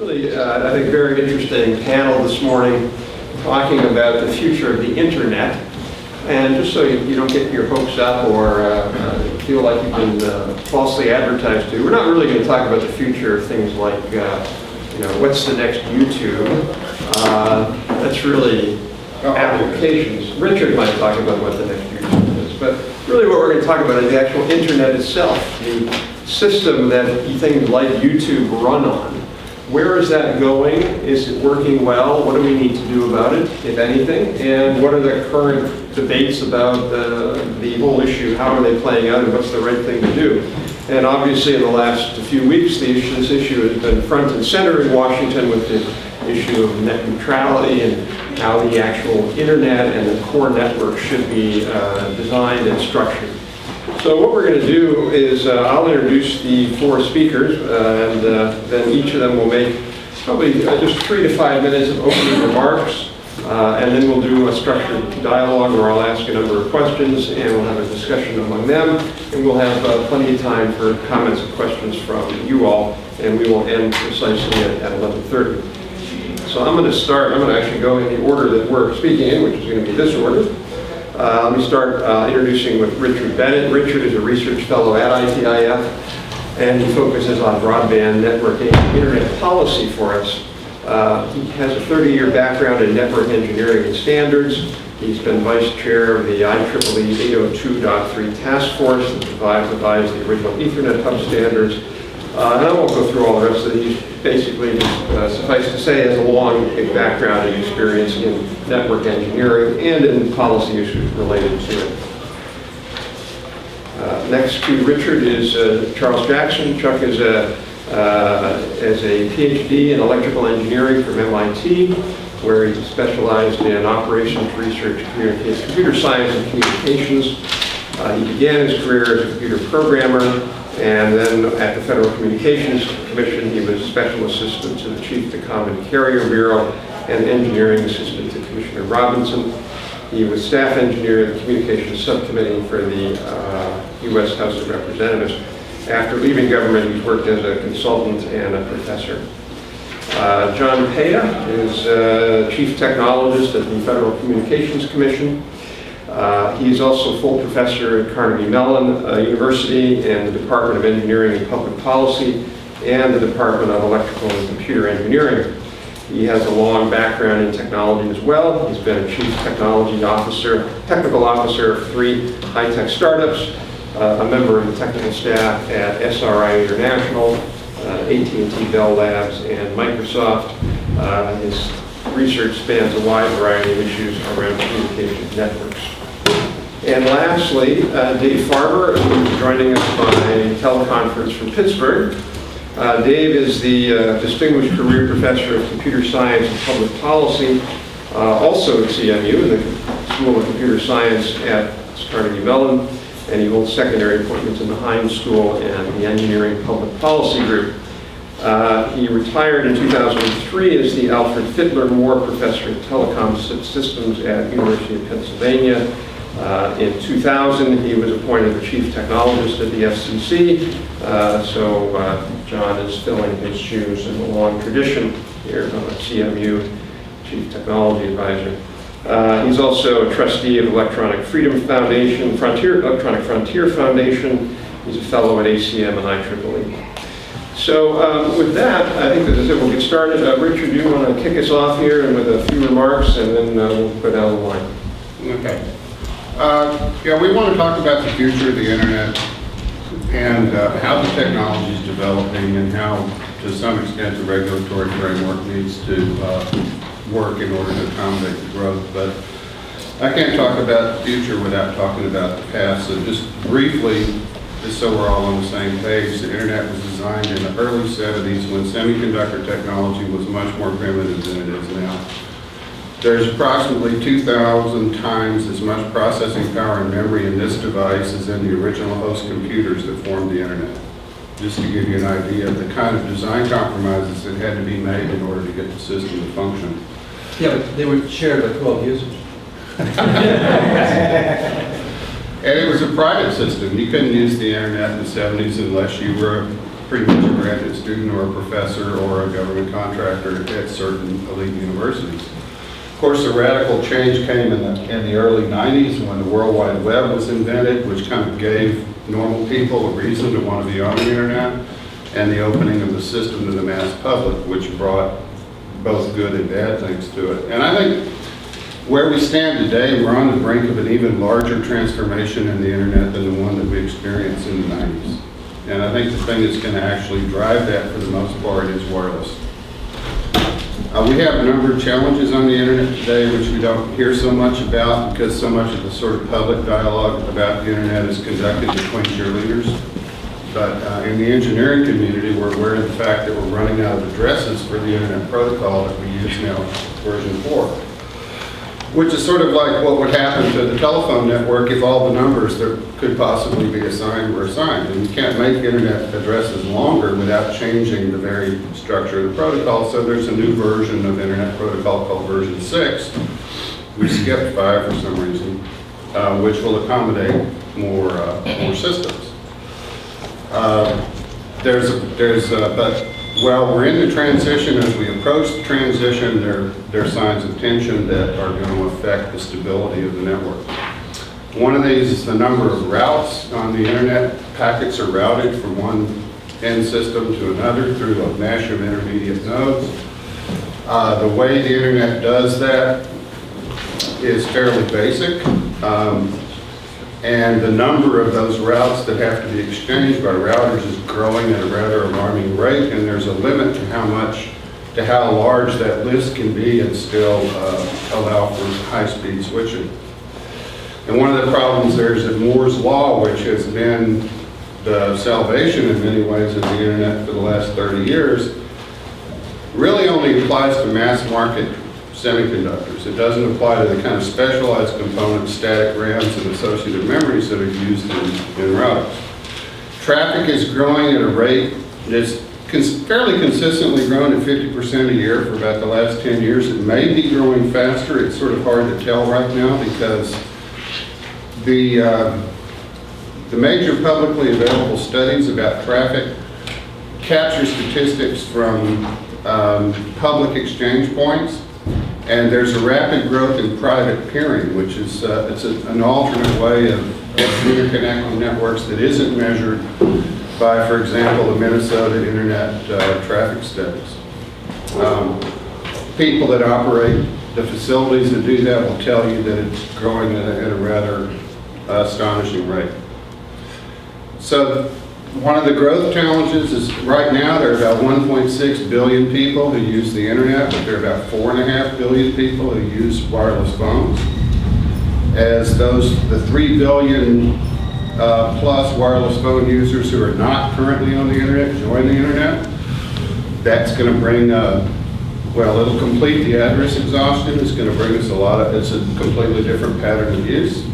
Really, I think, very interesting panel this morning talking about the future of the internet. And just so you don't get your hopes up or feel like you've been falsely advertised to, we're not really going to talk about the future of things like, what's the next YouTube? That's really applications. Richard might talk about what the next YouTube is, but really what we're going to talk about is the actual internet itself, the system that things like YouTube run on. Where is that going? Is it working well? What do we need to do about it, if anything? And what are the current debates about the whole issue? How are they playing out, and what's the right thing to do? And obviously in the last few weeks, this issue has been front and center in Washington with the issue of net neutrality and how the actual internet and the core network should be designed and structured. So what we're going to do is I'll introduce the four speakers, and then each of them will make probably just 3 to 5 minutes of opening remarks, and then we'll do a structured dialogue where I'll ask a number of questions, and we'll have a discussion among them, and we'll have plenty of time for comments and questions from you all, and we will end precisely at 11:30. So I'm going to start. I'm going to actually go in the order that we're speaking in, which is going to be this order. Let me start introducing with Richard Bennett. Richard is a research fellow at ITIF, and he focuses on broadband networking and internet policy for us. He has a 30-year background in network engineering and standards. He's been vice chair of the IEEE 802.3 task force that devised the original Ethernet hub standards. And I won't go through all the rest of these. Basically, suffice to say, has a long background and experience in network engineering and in policy issues related to it. Next to Richard is Charles Jackson. Chuck is a PhD in electrical engineering from MIT, where he specialized in operations research, computer science, and communications. He began his career as a computer programmer, and then at the Federal Communications Commission, he was special assistant to the Chief of the Common Carrier Bureau and engineering assistant to Commissioner Robinson. He was staff engineer of the Communications Subcommittee for the U.S. House of Representatives. After leaving government, he's worked as a consultant and a professor. John Paya is Chief Technologist at the Federal Communications Commission. He's also full professor at Carnegie Mellon University in the Department of Engineering and Public Policy and the Department of Electrical and Computer Engineering. He has a long background in technology as well. He's been a chief technology officer, technical officer of 3 high-tech startups, a member of the technical staff at SRI International, AT&T Bell Labs, and Microsoft. His research spans a wide variety of issues around communication networks. And lastly, Dave Farber, who's joining us by teleconference from Pittsburgh. Dave is the Distinguished Career Professor of Computer Science and Public Policy, also at CMU, in the School of Computer Science at Carnegie Mellon, and he holds secondary appointments in the Heinz School and the Engineering Public Policy Group. He retired in 2003 as the Alfred Fittler Moore Professor of Telecom Systems at University of Pennsylvania. In 2000, he was appointed the Chief Technologist at the FCC, so John is filling his shoes in a long tradition here at CMU, Chief Technology Advisor. He's also a trustee of Electronic Freedom Foundation, Electronic Frontier Foundation. He's a fellow at ACM and IEEE. So with that, I think that is it. We'll get started. Richard, do you want to kick us off here and with a few remarks, and then we'll go down the line. Okay. We want to talk about the future of the internet and how the technology is developing and how, to some extent, the regulatory framework needs to work in order to accommodate the growth. But I can't talk about the future without talking about the past. So just briefly, just so we're all on the same page, the internet was designed in the early 70s when semiconductor technology was much more primitive than it is now. There's approximately 2,000 times as much processing power and memory in this device as in the original host computers that formed the internet. Just to give you an idea of the kind of design compromises that had to be made in order to get the system to function. Yeah, but they were shared by 12 users. And it was a private system. You couldn't use the internet in the 70s unless you were pretty much a graduate student or a professor or a government contractor at certain elite universities. Of course, a radical change came in the early 90s when the World Wide Web was invented, which kind of gave normal people a reason to want to be on the internet, and the opening of the system to the mass public, which brought both good and bad things to it. And I think where we stand today, we're on the brink of an even larger transformation in the internet than the one that we experienced in the 90s. And I think the thing that's going to actually drive that for the most part is wireless. We have a number of challenges on the internet today which we don't hear so much about because so much of the sort of public dialogue about the internet is conducted between cheerleaders. But in the engineering community, we're aware of the fact that we're running out of addresses for the internet protocol that we use now, version 4. Which is sort of like what would happen to the telephone network if all the numbers that could possibly be assigned were assigned. And you can't make internet addresses longer without changing the very structure of the protocol. So there's a new version of internet protocol called version 6. We skipped 5 for some reason, which will accommodate more systems. But while we're in the transition, as we approach the transition, there are signs of tension that are going to affect the stability of the network. One of these is the number of routes on the internet. Packets are routed from one end system to another through a mesh of intermediate nodes. The way the internet does that is fairly basic. And the number of those routes that have to be exchanged by routers is growing at a rather alarming rate, and there's a limit to how large that list can be and still allow for high-speed switching. And one of the problems there is that Moore's Law, which has been the salvation in many ways of the internet for the last 30 years, really only applies to mass market semiconductors. It doesn't apply to the kind of specialized components, static RAMs, and associative memories that are used in routers. Traffic is growing at a rate that's fairly consistently grown at 50% a year for about the last 10 years. It may be growing faster. It's sort of hard to tell right now because the major publicly available studies about traffic capture statistics from public exchange points. And there's a rapid growth in private peering, which is an alternate way of interconnecting networks that isn't measured by, for example, the Minnesota Internet Traffic Studies. People that operate the facilities that do that will tell you that it's growing at a rather astonishing rate. So one of the growth challenges is right now there are about 1.6 billion people who use the internet, but there are about 4.5 billion people who use wireless phones. As the 3 billion plus wireless phone users who are not currently on the internet join the internet, that's going to bring, well, it'll complete the address exhaustion. It's going to bring us it's a completely different pattern of use.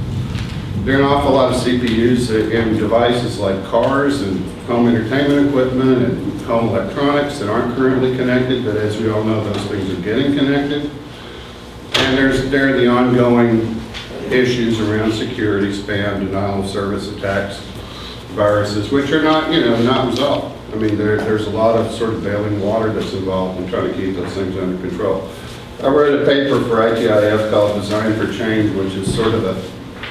There are an awful lot of CPUs in devices like cars and home entertainment equipment and home electronics that aren't currently connected, but as we all know, those things are getting connected. And there are the ongoing issues around security, spam, denial of service attacks, viruses, which are not resolved. I mean, there's a lot of sort of bailing water that's involved in trying to keep those things under control. I wrote a paper for ITIF called Design for Change, which is sort of a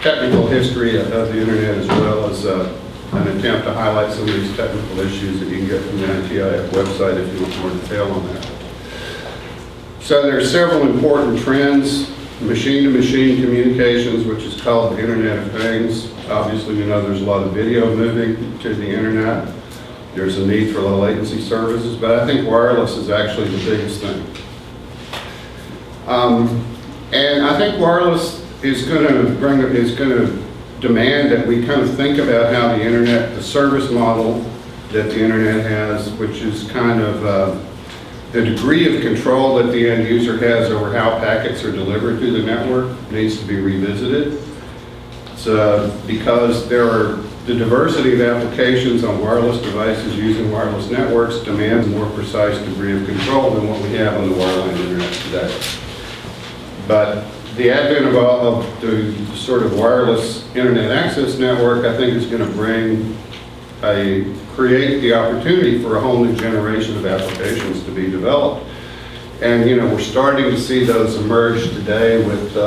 technical history of the internet as well as an attempt to highlight some of these technical issues that you can get from the ITIF website if you want more detail on that. So there are several important trends. Machine-to-machine communications, which is called the Internet of Things. Obviously, we know there's a lot of video moving to the internet. There's a need for low latency services, but I think wireless is actually the biggest thing. And I think wireless is going to demand that we kind of think about how the internet, the service model that the internet has, which is kind of the degree of control that the end user has over how packets are delivered through the network needs to be revisited. Because the diversity of applications on wireless devices using wireless networks demands a more precise degree of control than what we have on the wireline internet today. But the advent of the sort of wireless internet access network, I think, is going to bring create the opportunity for a whole new generation of applications to be developed. And we're starting to see those emerge today with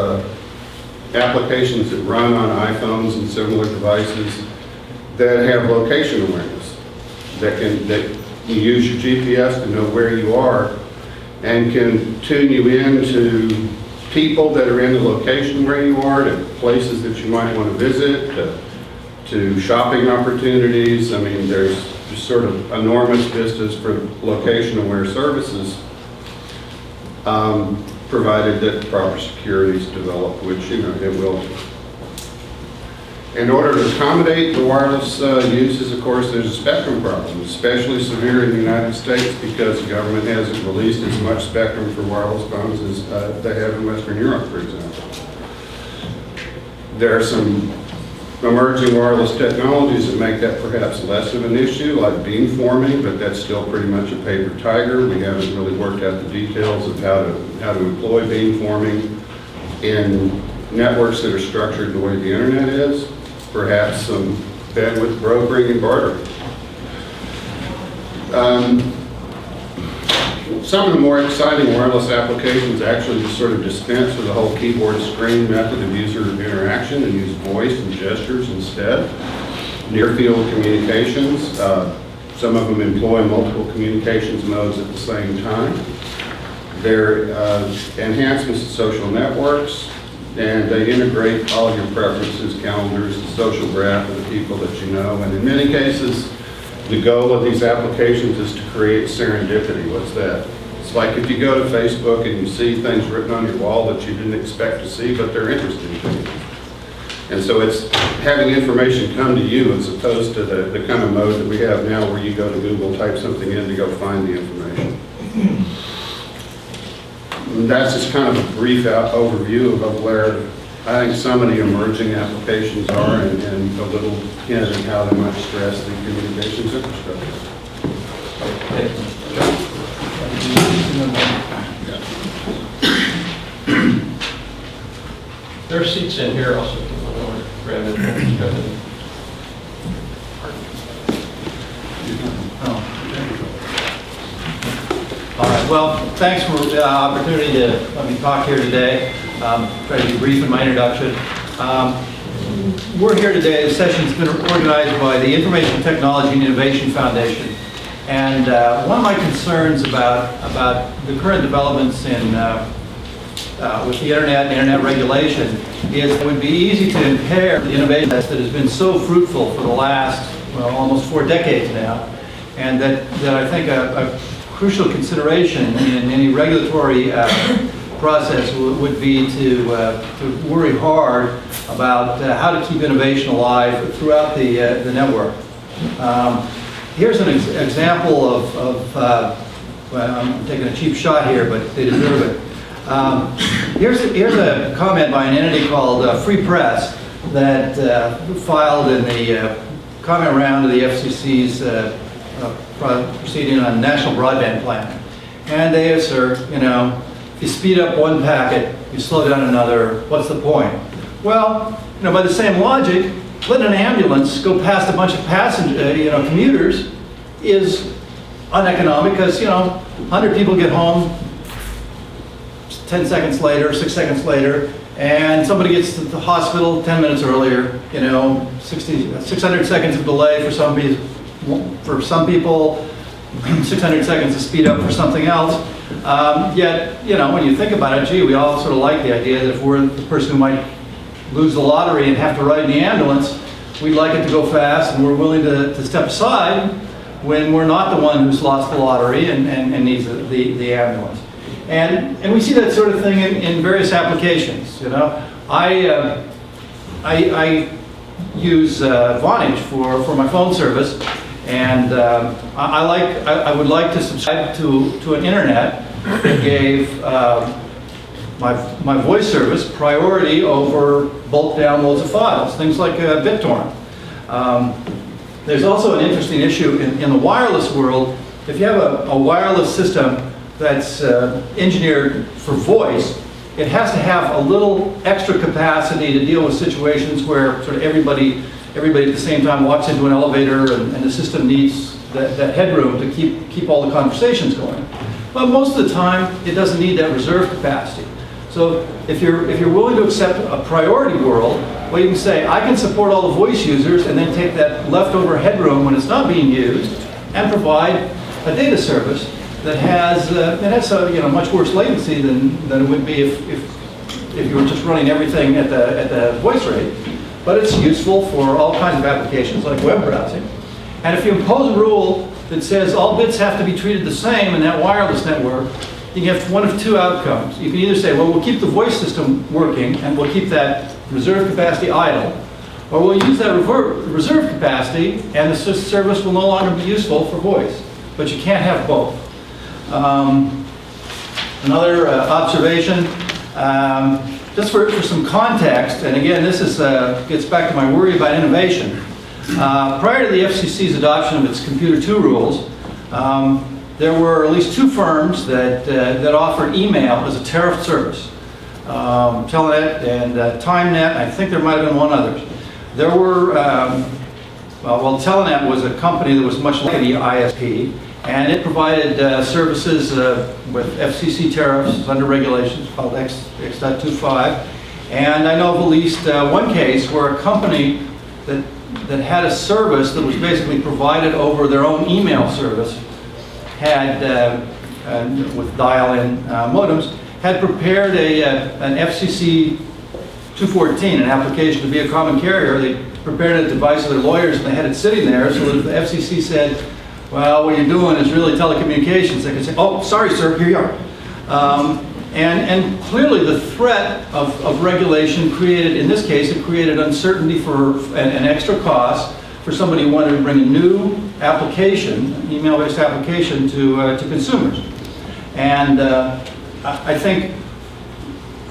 applications that run on iPhones and similar devices that have location awareness, that you use your GPS to know where you are and can tune you in to people that are in the location where you are, to places that you might want to visit, to shopping opportunities. I mean, there's just sort of enormous vistas for location-aware services, provided that proper security is developed, which, it will. In order to accommodate the wireless uses, of course, there's a spectrum problem, especially severe in the United States because the government hasn't released as much spectrum for wireless phones as they have in Western Europe, for example. There are some emerging wireless technologies that make that perhaps less of an issue, like beamforming, but that's still pretty much a paper tiger. We haven't really worked out the details of how to employ beamforming in networks that are structured the way the internet is. Perhaps some bandwidth brokering and bartering. Some of the more exciting wireless applications actually just sort of dispense with the whole keyboard screen method of user interaction and use voice and gestures instead. Near-field communications, some of them employ multiple communications modes at the same time. They're enhancements to social networks, and they integrate all of your preferences, calendars, the social graph of the people that you know, and in many cases, the goal of these applications is to create serendipity. What's that? It's like if you go to Facebook and you see things written on your wall that you didn't expect to see, but they're interesting to you. And so it's having information come to you as opposed to the kind of mode that we have now where you go to Google, type something in to go find the information. And that's just kind of a brief overview of where I think some of the emerging applications are and a little hint at how they might stress the communications infrastructure. There are seats in here also. Grab it. All right, well, thanks for the opportunity to let me talk here today. Try to be brief in my introduction. We're here today, the session's been organized by the Information Technology and Innovation Foundation. And one of my concerns about the current developments in with the internet and internet regulation is it would be easy to impair the innovation that has been so fruitful for the last, well, almost 4 decades now. And that I think a crucial consideration in any regulatory process would be to worry hard about how to keep innovation alive throughout the network. Here's an example of well, I'm taking a cheap shot here, but they deserve it. Here's a comment by an entity called Free Press that filed in the comment round of the FCC's proceeding on national broadband plan. And they assert, if you speed up one packet, you slow down another, what's the point? Well, by the same logic, letting an ambulance go past a bunch of commuters is uneconomic because, 100 people get home 10 seconds later, 6 seconds later, and somebody gets to the hospital 10 minutes earlier, 600 seconds of delay for some people, 600 seconds to speed up for something else. Yet, when you think about it, gee, we all sort of like the idea that if we're the person who might lose the lottery and have to ride in the ambulance, we'd like it to go fast, and we're willing to step aside when we're not the one who's lost the lottery and needs the ambulance. And we see that sort of thing in various applications. I use Vonage for my phone service, and I would like to subscribe to an internet that gave my voice service priority over bulk downloads of files, things like BitTorrent. There's also an interesting issue in the wireless world. If you have a wireless system that's engineered for voice, it has to have a little extra capacity to deal with situations where sort of everybody everybody at the same time walks into an elevator and the system needs that headroom to keep all the conversations going. But most of the time, it doesn't need that reserve capacity. So if you're willing to accept a priority world, well, you can say, I can support all the voice users and then take that leftover headroom when it's not being used and provide a data service that has a much worse latency than it would be if you were just running everything at the voice rate. But it's useful for all kinds of applications like web browsing. And if you impose a rule that says all bits have to be treated the same in that wireless network, you can have one of two outcomes. You can either say, well, we'll keep the voice system working and we'll keep that reserve capacity idle, or we'll use that reserve capacity and the service will no longer be useful for voice. But you can't have both. Another observation, just for some context, and again, this gets back to my worry about innovation. Prior to the FCC's adoption of its Computer 2 rules, there were at least two firms that offered email as a tariff service. Telenet and TimeNet, I think there might have been one other. There were, Telenet was a company that was much like the ISP, and it provided services with FCC tariffs under regulations called X.25. And I know of at least one case where a company that had a service that was basically provided over their own email service had, with dial-in modems, had prepared an FCC 214, an application to be a common carrier. They prepared a device for their lawyers and they had it sitting there so that if the FCC said, well, what you're doing is really telecommunications, they could say, oh, sorry, sir, here you are. And clearly the threat of regulation created, in this case, it created uncertainty for an extra cost for somebody who wanted to bring a new application, an email-based application to consumers. And I think,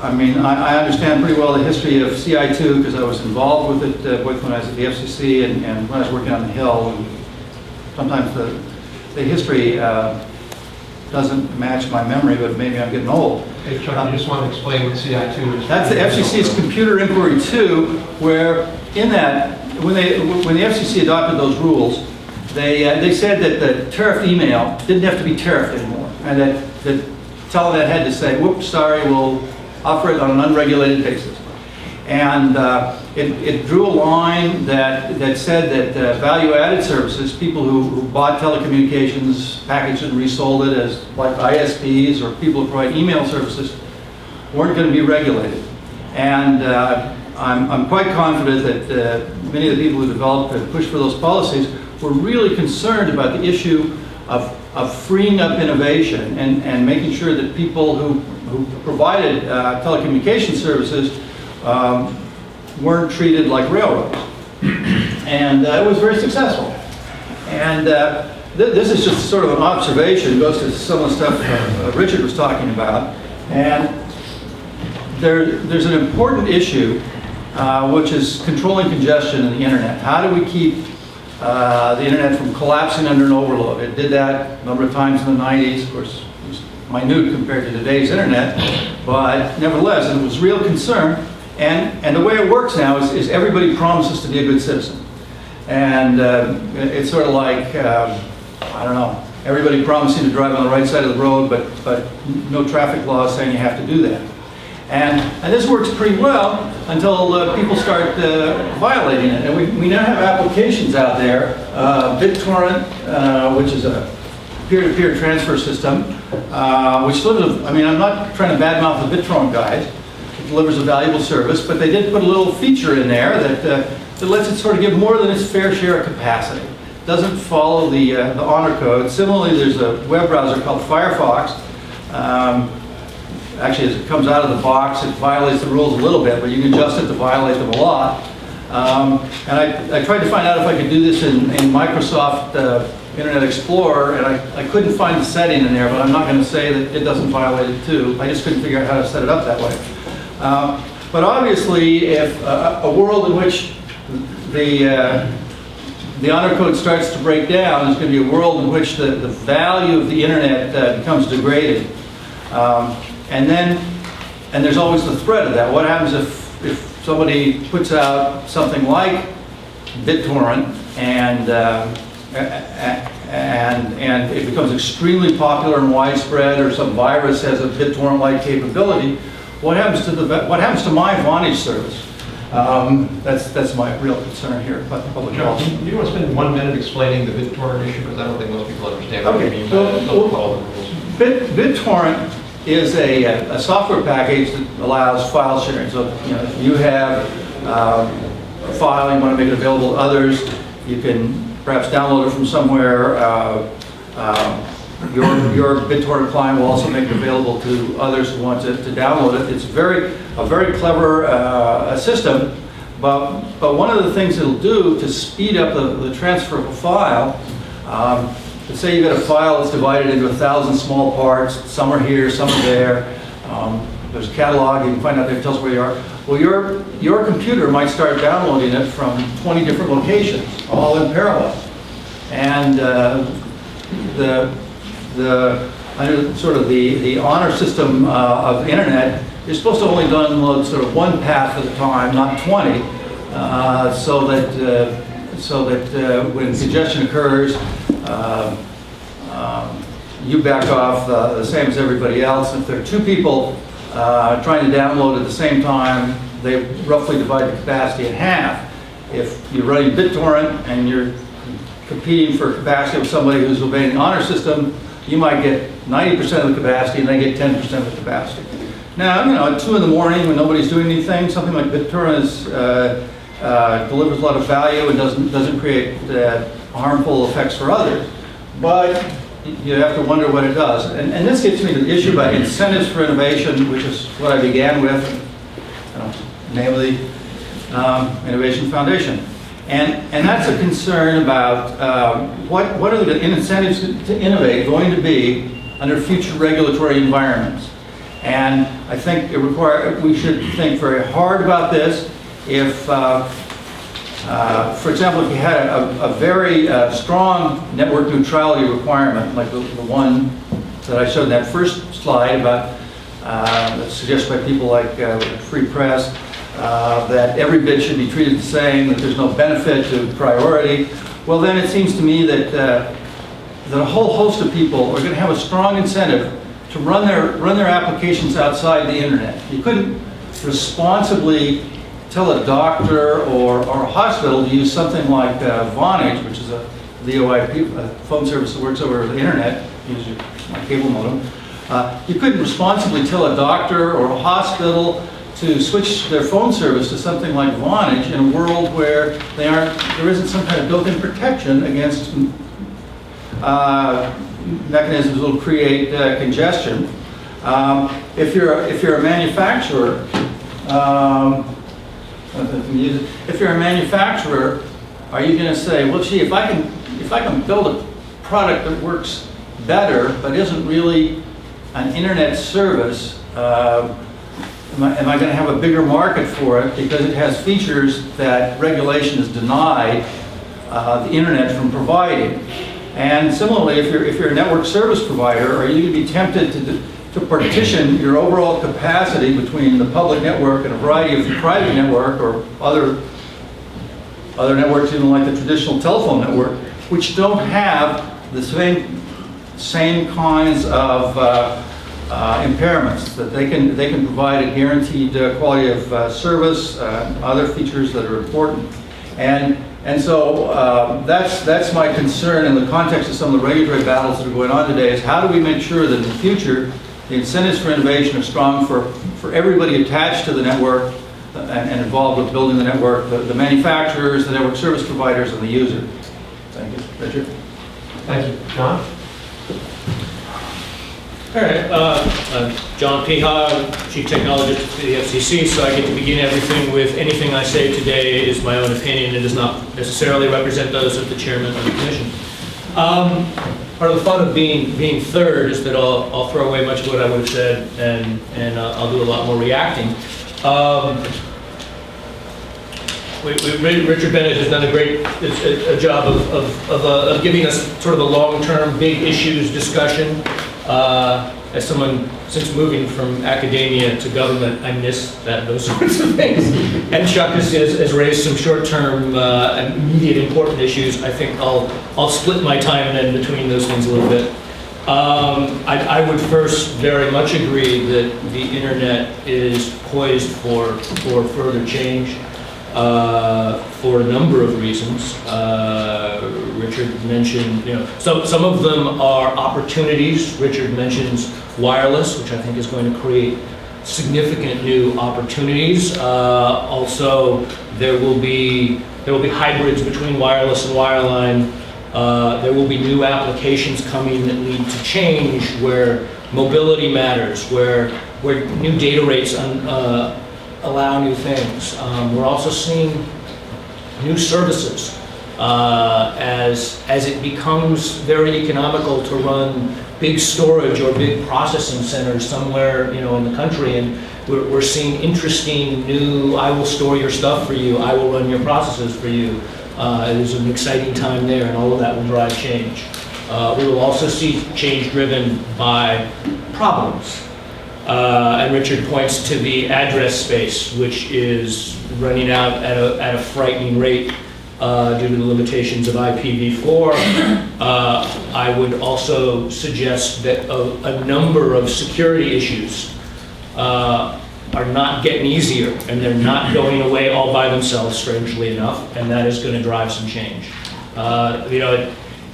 I understand pretty well the history of CI2 because I was involved with it both when I was at the FCC and when I was working on the Hill. And sometimes the history doesn't match my memory, but maybe I'm getting old. Hey, Chuck, you just want to explain what CI2 is? That's the FCC's Computer Inquiry 2, where in that, when the FCC adopted those rules, they said that the tariffed email didn't have to be tariffed anymore, and that Telenet had to say, whoops, sorry, we'll offer it on an unregulated basis. And it drew a line that said that value-added services, people who bought telecommunications, packaged and resold it as like ISPs or people who provide email services, weren't going to be regulated. And I'm quite confident that many of the people who developed and pushed for those policies were really concerned about the issue of freeing up innovation and making sure that people who provided telecommunication services weren't treated like railroads. And it was very successful. And this is just sort of an observation, goes to some of the stuff Richard was talking about. And there's an important issue, which is controlling congestion in the internet. How do we keep the internet from collapsing under an overload? It did that a number of times in the 90s. Of course, it was minute compared to today's internet, but nevertheless, it was real concern. And the way it works now is everybody promises to be a good citizen. And it's sort of like, I don't know, everybody promising to drive on the right side of the road, but no traffic laws saying you have to do that. And this works pretty well until people start violating it. And we now have applications out there, BitTorrent, which is a peer-to-peer transfer system, which sort of, I'm not trying to badmouth the BitTorrent guys. It delivers a valuable service, but they did put a little feature in there that lets it sort of give more than its fair share of capacity. It doesn't follow the honor code. Similarly, there's a web browser called Firefox. Actually, as it comes out of the box, it violates the rules a little bit, but you can adjust it to violate them a lot. And I tried to find out if I could do this in Microsoft Internet Explorer, and I couldn't find the setting in there, but I'm not going to say that it doesn't violate it too. I just couldn't figure out how to set it up that way. But obviously, if a world in which the honor code starts to break down, there's going to be a world in which the value of the internet becomes degraded. And there's always the threat of that. What happens if somebody puts out something like BitTorrent, and it becomes extremely popular and widespread, or some virus has a BitTorrent-like capability, what happens to my Vonage service? That's my real concern here about the public John, health. do you want to spend 1 minute explaining the BitTorrent issue? Because I don't think most people understand what you mean by well, all the rules. BitTorrent is a software package that allows file sharing. So, if you have a file, you want to make it available to others, you can perhaps download it from somewhere. Your BitTorrent client will also make it available to others who want to download it. It's a very clever system, but one of the things it'll do to speed up the transfer of a file, let's say you've got a file that's divided into 1,000 small parts, some are here, some are there. There's a catalog, you can find out there, it tells where you are. Well, your computer might start downloading it from 20 different locations, all in parallel. And under sort of the honor system of the internet, you're supposed to only download sort of one path at a time, not 20, so that when congestion occurs, you back off the same as everybody else. If there are two people trying to download at the same time, they roughly divide the capacity in half. If you're running BitTorrent and you're competing for capacity with somebody who's obeying the honor system, you might get 90% of the capacity and they get 10% of the capacity. Now, at 2 in the morning when nobody's doing anything, something like BitTorrent delivers a lot of value and doesn't create harmful effects for others. But you have to wonder what it does. And this gets me to the issue about incentives for innovation, which is what I began with, namely Innovation Foundation. And that's a concern about what are the incentives to innovate going to be under future regulatory environments. And I think we should think very hard about this. If, for example, if you had a very strong network neutrality requirement, like the one that I showed in that first slide about that's suggested by people like Free Press, that every bit should be treated the same, that there's no benefit to priority, well then it seems to me that a whole host of people are going to have a strong incentive to run their applications outside the internet. You couldn't responsibly tell a doctor or a hospital to use something like Vonage, which is a VoIP, a phone service that works over the internet, use my cable modem. You couldn't responsibly tell a doctor or a hospital to switch their phone service to something like Vonage in a world where there isn't some kind of built-in protection against mechanisms that will create congestion. If you're a manufacturer, are you going to say, well, gee, if I can build a product that works better but isn't really an internet service, am I going to have a bigger market for it because it has features that regulation has denied the internet from providing? And similarly, if you're a network service provider, are you going to be tempted to partition your overall capacity between the public network and a variety of private network or other networks, even like the traditional telephone network, which don't have the same kinds of impairments, that they can provide a guaranteed quality of service, other features that are important, and so that's my concern in the context of some of the regulatory battles that are going on today. Is how do we make sure that in the future the incentives for innovation are strong for everybody attached to the network and involved with building the network, the manufacturers, the network service providers, and the user. Thank you, Richard. Thank you, John. All right, I'm John Peha, Chief Technologist for the FCC, so I get to begin everything with anything I say today is my own opinion and does not necessarily represent those of the chairman of the commission. Part of the fun of being third is that I'll throw away much of what I would have said and I'll do a lot more reacting. Richard Bennett has done a great job of giving us sort of a long-term big issues discussion. as someone, since moving from academia to government, I miss those sorts of things. And Chuck has raised some short-term, immediate important issues. I think I'll split my time then between those things a little bit. I would first very much agree that the internet is poised for further change for a number of reasons. Richard mentioned, some of them are opportunities. Richard mentions wireless, which I think is going to create significant new opportunities. Also, there will be hybrids between wireless and wireline. There will be new applications coming that lead to change, where mobility matters, where new data rates allow new things. We're also seeing new services as it becomes very economical to run big storage or big processing centers somewhere in the country, and we're seeing interesting new, I will store your stuff for you, I will run your processes for you. There's an exciting time there, and all of that will drive change. We will also see change driven by problems. And Richard points to the address space, which is running out at a frightening rate due to the limitations of IPv4. I would also suggest that a number of security issues are not getting easier, and they're not going away all by themselves, strangely enough, and that is going to drive some change.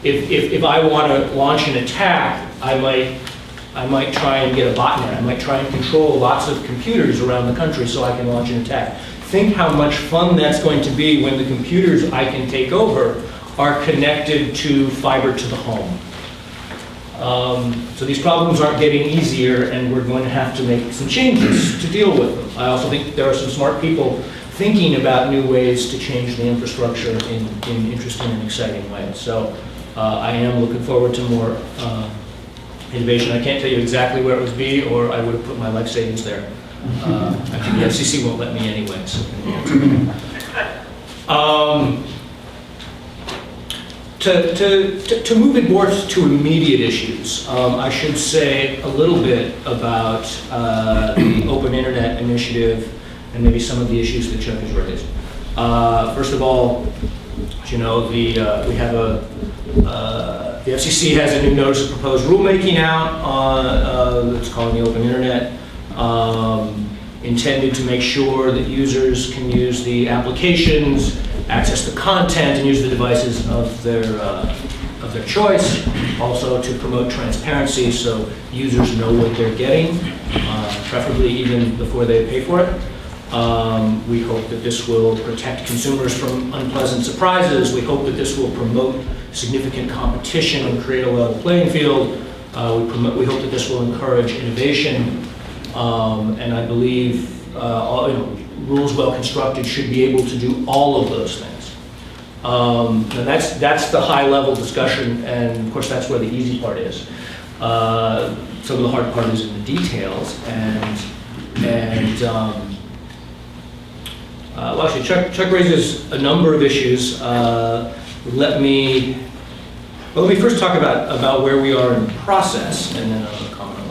If I want to launch an attack, I might try and get a botnet. I might try and control lots of computers around the country so I can launch an attack. Think how much fun that's going to be when the computers I can take over are connected to fiber to the home. So these problems aren't getting easier, and we're going to have to make some changes to deal with them. I also think there are some smart people thinking about new ways to change the infrastructure in interesting and exciting ways. So I am looking forward to more innovation. I can't tell you exactly where it would be, or I would have put my life savings there. Actually, the FCC won't let me anyway. So. To move it more to immediate issues, I should say a little bit about the Open Internet Initiative and maybe some of the issues that Chuck has raised. First of all, as you know, we have the FCC has a new notice of proposed rulemaking out that's called the Open Internet, intended to make sure that users can use the applications, access the content, and use the devices of their choice. Also to promote transparency so users know what they're getting, preferably even before they pay for it. We hope that this will protect consumers from unpleasant surprises. We hope that this will promote significant competition and create a level playing field. We hope that this will encourage innovation, and I believe rules well constructed should be able to do all of those things. And that's the high level discussion, and of course that's where the easy part is. Some of the hard part is in the details, well, actually, Chuck raises a number of issues. Let me first talk about where we are in the process, and then I'll comment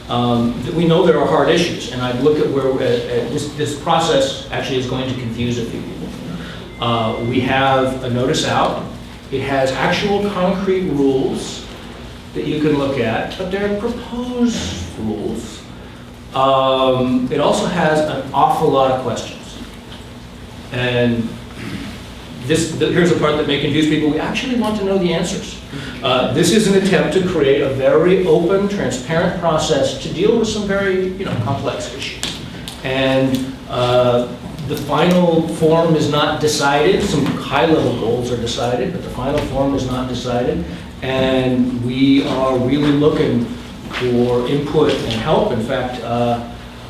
on it. We know there are hard issues, and I'd look at where this process actually is going to confuse a few people. We have a notice out. It has actual concrete rules that you can look at, but they're proposed rules. It also has an awful lot of questions. And here's the part that may confuse people. We actually want to know the answers. This is an attempt to create a very open, transparent process to deal with some very complex issues. And the final form is not decided. Some high-level goals are decided, but the final form is not decided. And we are really looking for input and help. In fact,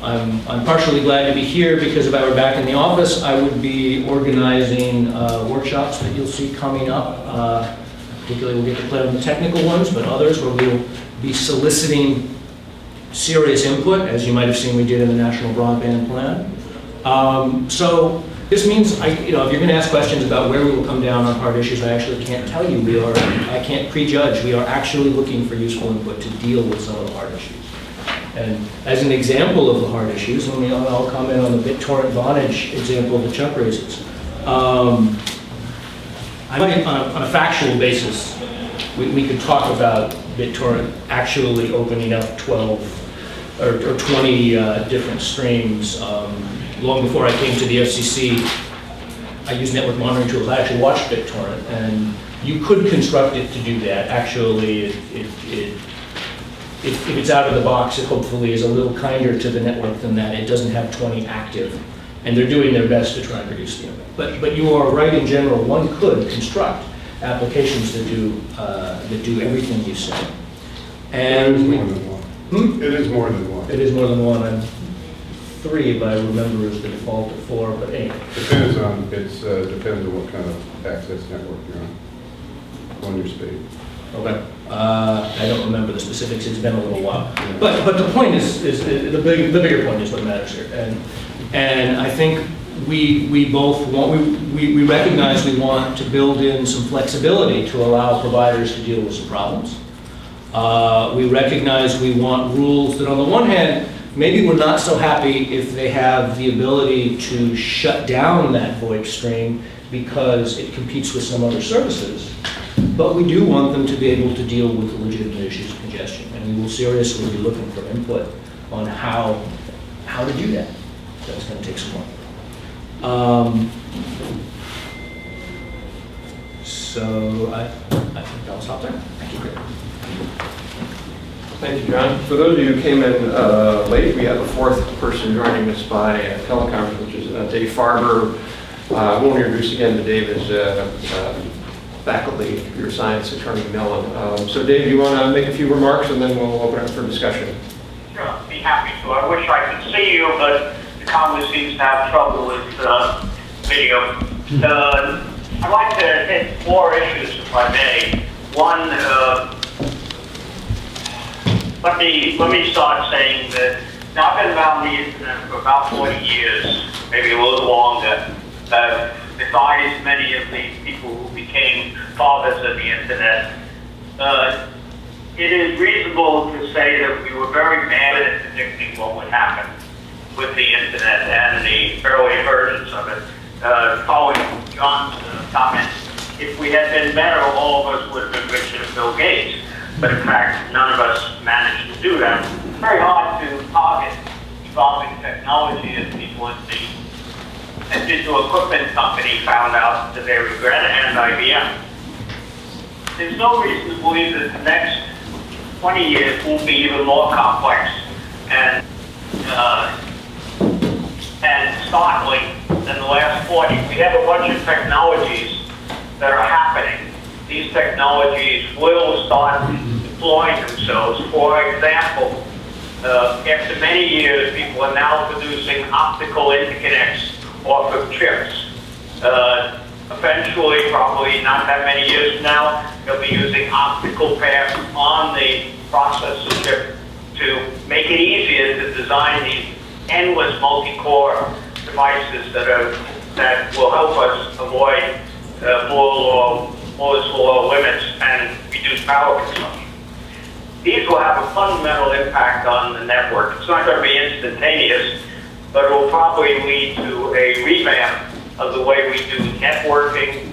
I'm partially glad to be here because if I were back in the office, I would be organizing workshops that you'll see coming up. Particularly, we'll get to play on the technical ones, but others where we'll be soliciting serious input, as you might have seen we did in the National Broadband Plan. So This means, if you're going to ask questions about where we will come down on hard issues, I actually can't tell you. I can't prejudge. We are actually looking for useful input to deal with some of the hard issues. And as an example of the hard issues, I'll comment on the BitTorrent Vonage example that Chuck raises. On a factual basis, we could talk about BitTorrent actually opening up 12 or 20 different streams. Long before I came to the FCC, I used network monitoring tools. I actually watched BitTorrent, and you could construct it to do that. Actually, if it's out of the box, it hopefully is a little kinder to the network than that. It doesn't have 20 active, and they're doing their best to try and reduce the impact. But you are right in general. One could construct applications that do everything you say. And it is more than one. Hmm? It is more than one. It is more than one. I'm 3, but I remember is the default of 4. But anyway. Depends on what kind of access network you're on your speed. Okay. I don't remember the specifics. It's been a little while. But the point is the bigger point is what matters here. And I think we both want, we recognize we want to build in some flexibility to allow providers to deal with some problems. We recognize we want rules that on the one hand, maybe we're not so happy if they have the ability to shut down that VoIP stream because it competes with some other services. But we do want them to be able to deal with the legitimate issues of congestion. And we will seriously be looking for input on how to do that. That's going to take some more. So I think I'll stop there. Thank you. Thank you, John. For those of you who came in late, we have a 4th person joining us by teleconference, which is Dave Farber. I won't introduce again, but Dave is faculty in computer science at Carnegie Mellon. So Dave, you want to make a few remarks and then we'll open up for discussion. Sure, I'd be happy to. I wish I could see you, but the camera seems to have trouble with video. I'd like to hit 4 issues, if I may. One, let me start saying that now I've been around the internet for about 40 years, maybe a little longer. Advised many of the people who became fathers of the internet. It is reasonable to say that we were very bad at predicting what would happen with the internet and the early versions of it. Following John's comments, if we had been better, all of us would have been richer than Bill Gates. But in fact, none of us managed to do that. It's very hard to target evolving technology as people at the digital equipment company found out that they regret, and IBM. There's no reason to believe that the next 20 years will be even more complex and startling than the last 40. We have a bunch of technologies that are happening. These technologies will start deploying themselves. For example, after many years, people are now producing optical interconnects off of chips. Eventually, probably not that many years from now, they'll be using optical paths on the processor chip to make it easier to design these endless multi-core devices that will help us avoid Moore's law limits and reduce power consumption. These will have a fundamental impact on the network. It's not going to be instantaneous, but it will probably lead to a revamp of the way we do networking,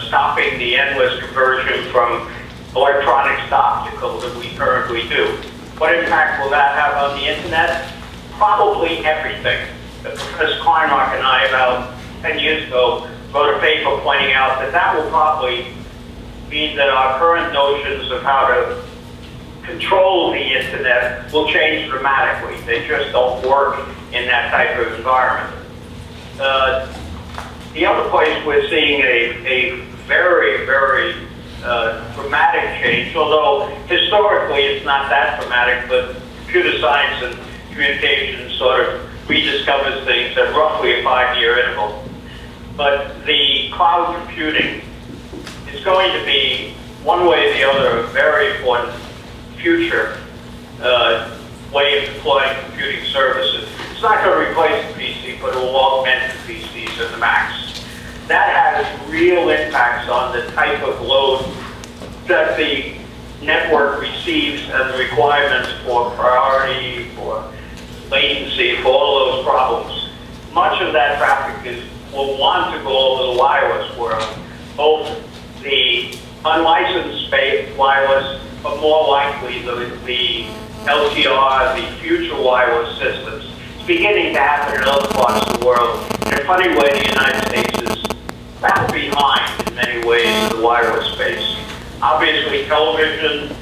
stopping the endless conversion from electronics to optical that we currently do. What impact will that have on the internet? Probably everything. Professor Kleinrock and I, about 10 years ago, wrote a paper pointing out that that will probably mean that our current notions of how to control the internet will change dramatically. They just don't work in that type of environment. The other place we're seeing a very, very dramatic change, although historically it's not that dramatic, but computer science and communications sort of rediscovers things at roughly a 5-year interval. But the cloud computing is going to be, one way or the other, a very important future way of deploying computing services. It's not going to replace the PC, but it will augment the PCs to the max. That has real impacts on the type of load that the network receives and the requirements for priority, for latency, for all those problems. Much of that traffic will want to go over the wireless world. Both the unlicensed wireless, but more likely the LTR, the future wireless systems. It's beginning to happen in other parts of the world. In a funny way, the United States is left behind in many ways in the wireless space. Obviously, television,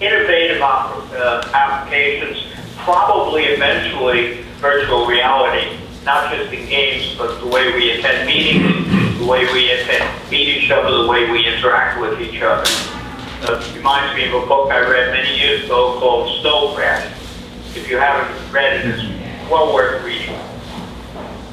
innovative applications, probably eventually virtual reality, not just in games, but the way we attend meetings, the way we meet each other, the way we interact with each other. Reminds me of a book I read many years ago called Snow Crash. If you haven't read it, it's well worth reading.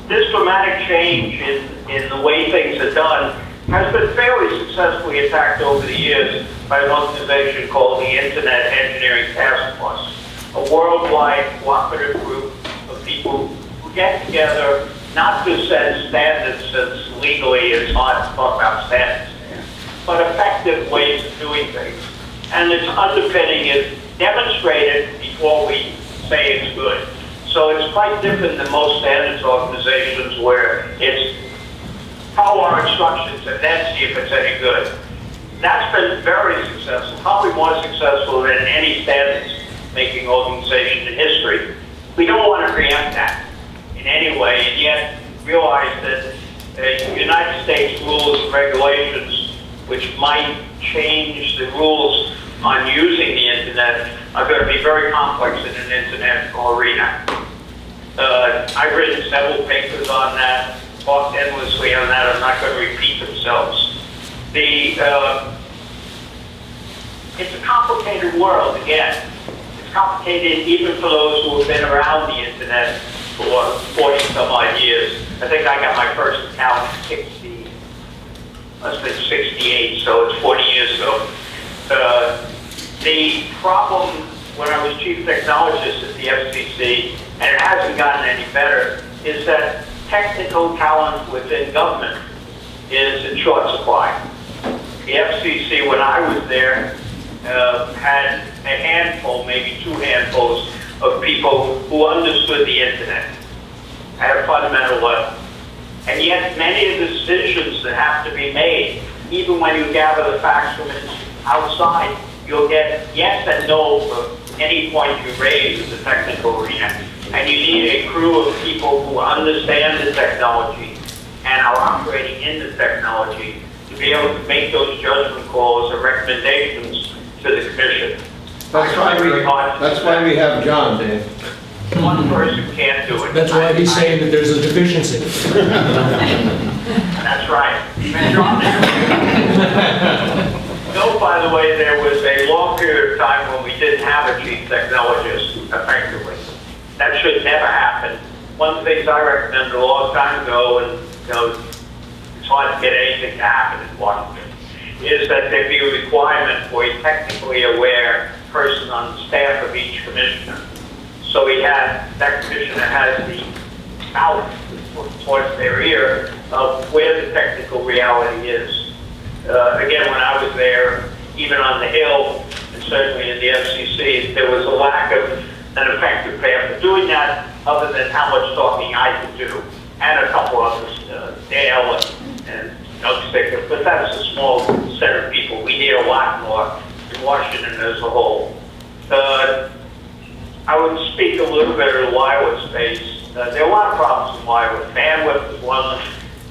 This dramatic change in the way things are done has been fairly successfully attacked over the years by an organization called the Internet Engineering Task Force, a worldwide cooperative group of people who get together not to set standards, since legally it's hard to talk about standards, but effective ways of doing things. And its underpinning is demonstrated before we say it's good. So it's quite different than most standards organizations where it's follow our instructions and then see if it's any good. That's been very successful, probably more successful than any standards making organization in history. We don't want to preempt that in any way, and yet realize that United States rules and regulations, which might change the rules on using the internet, are going to be very complex in an internet arena. I've written several papers on that, talked endlessly on that. I'm not going to repeat themselves. It's a complicated world, again. It's complicated even for those who have been around the internet for 40 some odd years. I think I got my first account in 68, so it's 40 years ago. The problem when I was chief technologist at the FCC, and it hasn't gotten any better, is that technical talent within government is in short supply. The FCC, when I was there, had a handful, maybe two handfuls, of people who understood the internet at a fundamental level. And yet many of the decisions that have to be made, even when you gather the facts from outside, you'll get yes and no for any point you raise in the technical arena. And you need a crew of people who understand the technology and are operating in the technology to be able to make those judgment calls or recommendations to the commission. That's why we have John, Dave. One person can't do it. That's why he's saying that there's a deficiency. That's right. No, by the way, there was a long period of time when we didn't have a chief technologist, effectively. That should never happen. One of the things I recommended a long time ago, and it's hard to get anything to happen in Washington, is that there be a requirement for a technically aware person on the staff of each commissioner. So that commissioner has the mouth towards their ear of where the technical reality is. Again, when I was there, even on the Hill, and certainly in the FCC, there was a lack of an effective path of doing that, other than how much talking I could do, and a couple others, Dale and Doug Sticker, but that's a small set of people. We need a lot more in Washington as a whole. I would speak a little bit of the wireless space. There are a lot of problems in wireless. Bandwidth is one of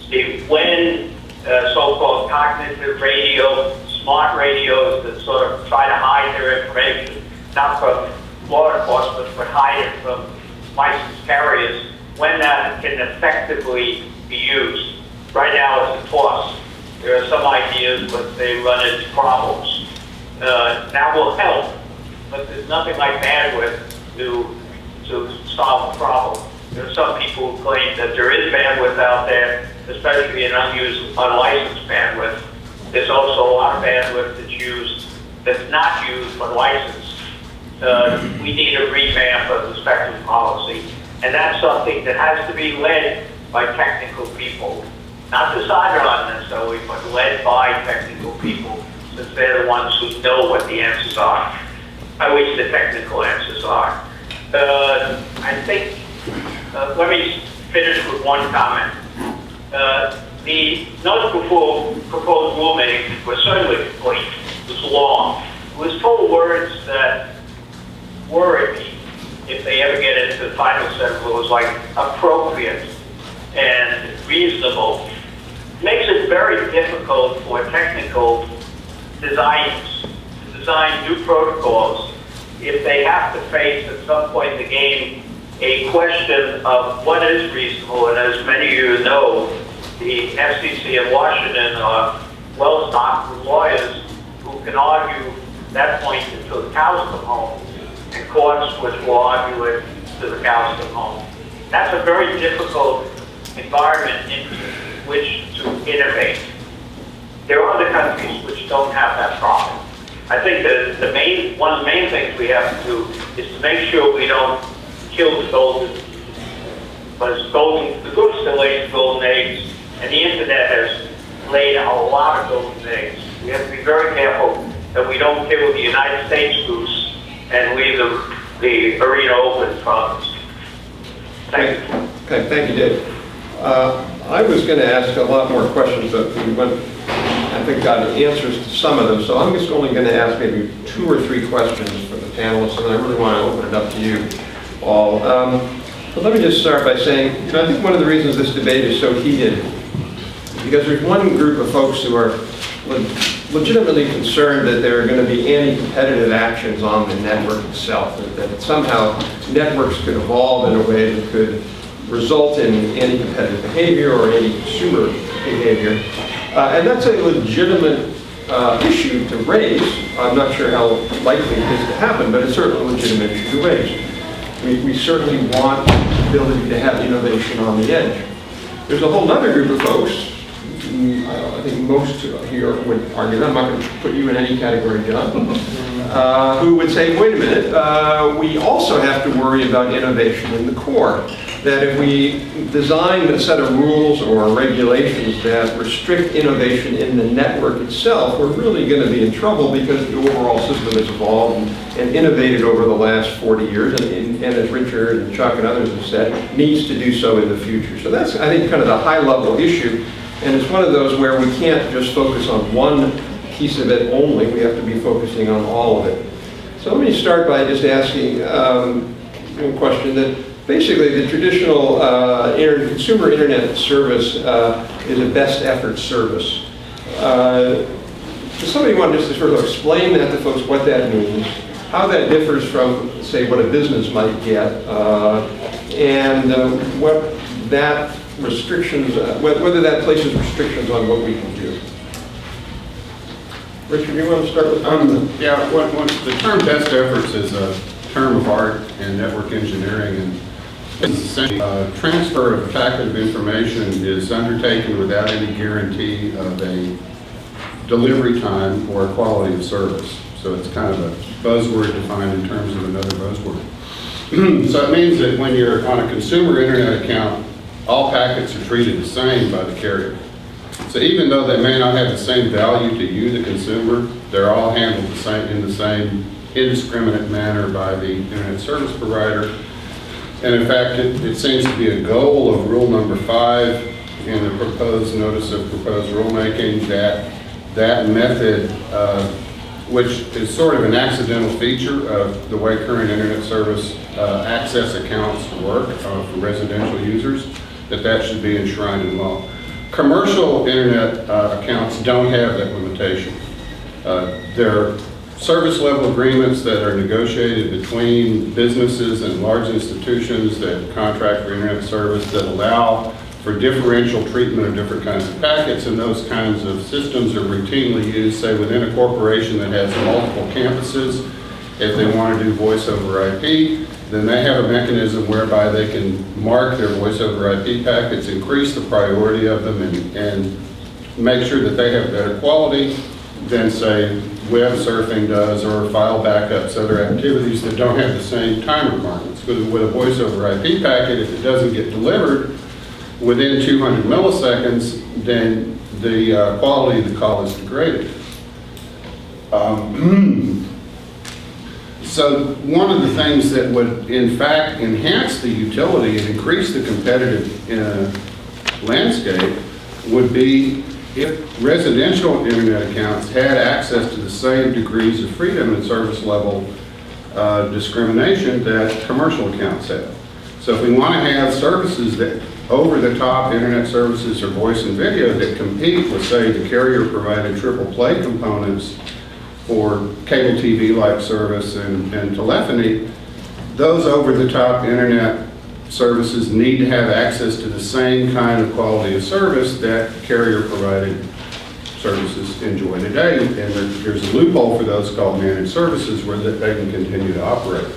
them. When so-called cognitive radio, smart radios that sort of try to hide their information, not from law enforcement, but hide it from licensed carriers, when that can effectively be used. Right now it's a toss. There are some ideas, but they run into problems. That will help, but there's nothing like bandwidth to solve the problem. There are some people who claim that there is bandwidth out there, especially in unlicensed bandwidth. There's also a lot of bandwidth that's not used but licensed. We need a revamp of the spectrum policy, and that's something that has to be led by technical people. Not decided on necessarily, but led by technical people, since they're the ones who know what the answers are. I wish the technical answers are. I think, let me finish with one comment. The notice proposed rulemaking was certainly complete. It was long. It was full of words that worry me if they ever get into the final set of rules, like appropriate and reasonable. It makes it very difficult for technical designers to design new protocols if they have to face at some point in the game a question of what is reasonable. And as many of you know, the FCC in Washington are well-stocked with lawyers who can argue that point until the cows come home, and courts which will argue it till the cows come home. That's a very difficult environment in which to innovate. There are other countries which don't have that problem. I think that one of the main things we have to do is to make sure we don't kill the golden, but the goose that lays golden eggs, and the internet has laid a lot of golden eggs. We have to be very careful that we don't kill the United States goose and leave the arena open for others. Thank you. Okay, thank you, Dave. I was going to ask a lot more questions, but we went, I think, got answers to some of them. So I'm just only going to ask maybe 2 or 3 questions for the panelists, and I really want to open it up to you all. But let me just start by saying, I think one of the reasons this debate is so heated is because there's one group of folks who are legitimately concerned that there are going to be anti-competitive actions on the network itself, that somehow networks could evolve in a way that could result in anti-competitive behavior or anti-consumer behavior. And that's a legitimate issue to raise. I'm not sure how likely it is to happen, but it's certainly a legitimate issue to raise. We certainly want the ability to have innovation on the edge. There's a whole other group of folks, I think most here would argue, I'm not going to put you in any category, John, who would say, wait a minute, we also have to worry about innovation in the core. That if we design a set of rules or regulations that restrict innovation in the network itself, we're really going to be in trouble because the overall system has evolved and innovated over the last 40 years, and as Richard and Chuck and others have said, needs to do so in the future. So that's, I think, kind of the high-level issue, and it's one of those where we can't just focus on one piece of it only. We have to be focusing on all of it. So let me start by just asking a question that basically the traditional consumer internet service is a best effort service. Does somebody want just to sort of explain that to folks, what that means, how that differs from, say, what a business might get, and what that restrictions, whether that places restrictions on what we can do? Richard, you want to start with that? Yeah, the term best efforts is a term of art in network engineering, and transfer of a packet of information is undertaken without any guarantee of a delivery time or quality of service. So it's kind of a buzzword defined in terms of another buzzword. So it means that when you're on a consumer internet account, all packets are treated the same by the carrier. So even though they may not have the same value to you, the consumer, they're all handled in the same indiscriminate manner by the internet service provider. And in fact, it seems to be a goal of rule number 5 in the proposed notice of proposed rulemaking that method, which is sort of an accidental feature of the way current internet service access accounts work for residential users, that should be enshrined in law. Commercial internet accounts don't have that limitation. There are service level agreements that are negotiated between businesses and large institutions that contract for internet service that allow for differential treatment of different kinds of packets, and those kinds of systems are routinely used, say, within a corporation that has multiple campuses. If they want to do voice over IP, then they have a mechanism whereby they can mark their voice over IP packets, increase the priority of them, and make sure that they have better quality than, say, web surfing does, or file backups, other activities that don't have the same time requirements. Because with a voice over IP packet, if it doesn't get delivered, within 200 milliseconds, then the quality of the call is degraded. So one of the things that would in fact enhance the utility and increase the competitive landscape would be if residential internet accounts had access to the same degrees of freedom and service level discrimination that commercial accounts have. So if we want to have services that over-the-top internet services or voice and video that compete with, say, the carrier-provided triple play components for cable TV-like service and telephony, those over-the-top internet services need to have access to the same kind of quality of service that carrier-provided services enjoy today. And there's a loophole for those called managed services where they can continue to operate.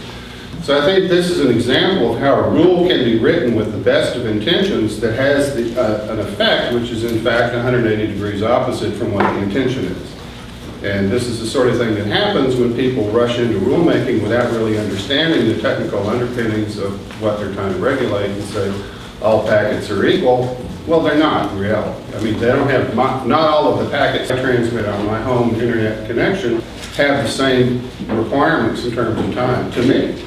So I think this is an example of how a rule can be written with the best of intentions that has an effect which is in fact 180 degrees opposite from what the intention is. And this is the sort of thing that happens when people rush into rulemaking without really understanding the technical underpinnings of what they're trying to regulate and say all packets are equal. Well, they're not in reality. I mean, they don't have, not all of the packets I transmit on my home internet connection have the same requirements in terms of time, to me.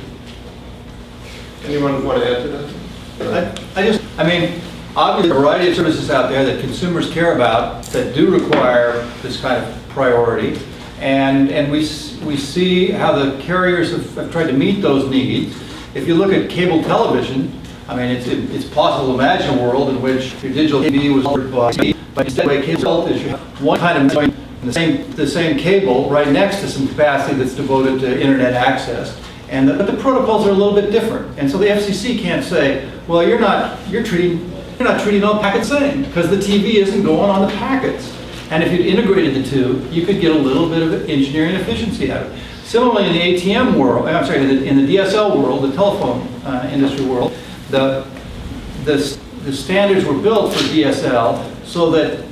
Anyone want to add to that? I mean, obviously, there are a variety of services out there that consumers care about that do require this kind of priority, and we see how the carriers have tried to meet those needs. If you look at cable television, I mean, it's possible to imagine a world in which your digital TV was offered by, but instead, the way cable is you have one kind of the same cable right next to some capacity that's devoted to internet access. And the protocols are a little bit different, and so the FCC can't say, well, you're not treating all packets the same because the TV isn't going on the packets. And if you'd integrated the two, you could get a little bit of engineering efficiency out of it. Similarly, in the ATM world, I'm sorry, in the DSL world, the telephone industry world, the standards were built for DSL so that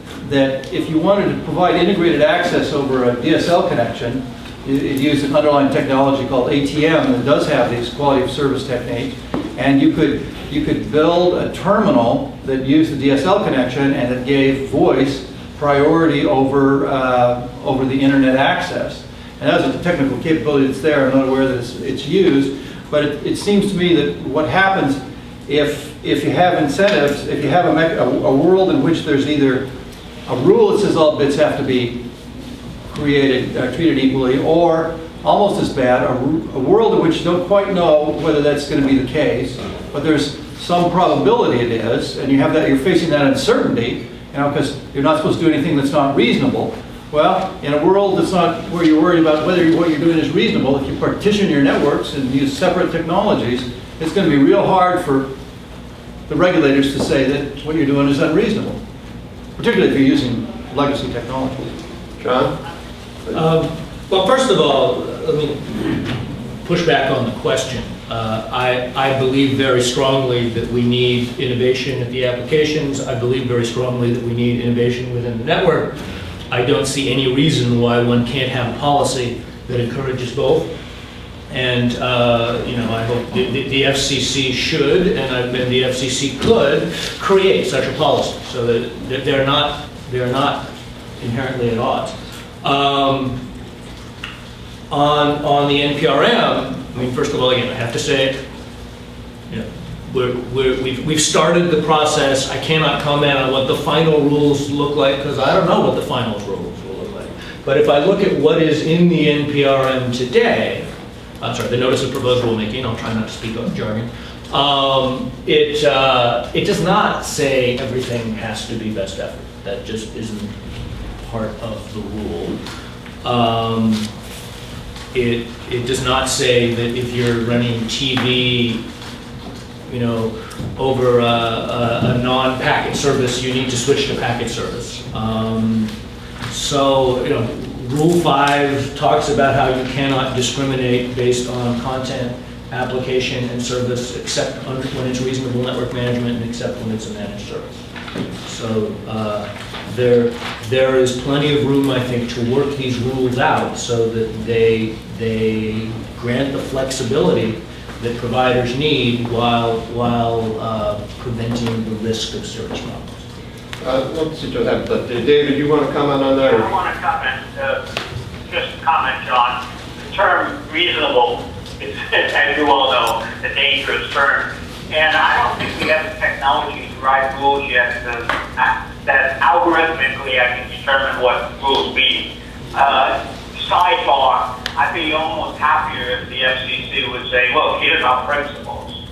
if you wanted to provide integrated access over a DSL connection, it used an underlying technology called ATM that does have these quality of service techniques, and you could build a terminal that used the DSL connection and it gave voice priority over the internet access. And that's a technical capability that's there. I'm not aware that it's used, but it seems to me that what happens if you have incentives, if you have a world in which there's either a rule that says all bits have to be treated equally, or almost as bad, a world in which you don't quite know whether that's going to be the case, but there's some probability it is, and you're facing that uncertainty, because you're not supposed to do anything that's not reasonable. Well, in a world that's not where you're worried about whether what you're doing is reasonable, if you partition your networks and use separate technologies, it's going to be real hard for the regulators to say that what you're doing is unreasonable, particularly if you're using legacy technology. John? Well, first of all, let me push back on the question. I believe very strongly that we need innovation at the applications. I believe very strongly that we need innovation within the network. I don't see any reason why one can't have a policy that encourages both. And I hope the FCC should, and the FCC could create such a policy so that they're not inherently at odds. On the NPRM, I mean, first of all, again, I have to say, we've started the process. I cannot comment on what the final rules look like because I don't know what the final rules will look like. But if I look at what is in the NPRM today, the Notice of Proposed Rulemaking, I'll try not to speak on jargon, it does not say everything has to be best effort. That just isn't part of the rule. It does not say that if you're running TV, over a non-packet service, you need to switch to packet service. Rule 5 talks about how you cannot discriminate based on content, application, and service, except when it's reasonable network management, and except when it's a managed service. So there is plenty of room, I think, to work these rules out so that they grant the flexibility that providers need while preventing the risk of service problems. Let's see, David, you want to comment on that? I want to comment, just comment, John. The term reasonable is, as you all know, a dangerous term. And I don't think we have the technology to write rules yet that algorithmically I can determine what rules mean. Sidebar, I'd be almost happier if the FCC would say, look, here's our principles.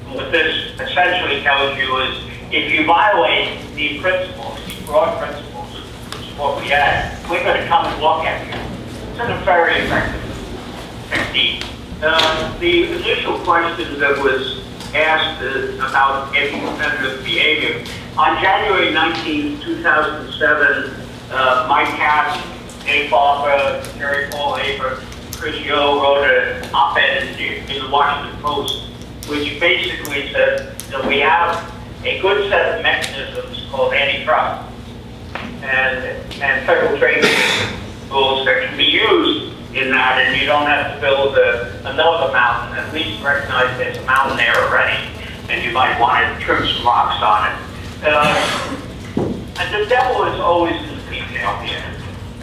What this essentially tells you is if you violate these principles, these broad principles, which is what we had, we're going to come and look at you. It's a very effective technique. The initial question that was asked about anti-competitive behavior. On January 19, 2007, Mike Cass, Dave Barber, Jerry Paul Haber, Chris Yo wrote an op-ed in the Washington Post, which basically said that we have a good set of mechanisms called antitrust and federal trade rules that can be used in that, and you don't have to build another mountain. At least recognize there's a mountain there already, and you might want to trim some rocks on it. And the devil is always in the detail here.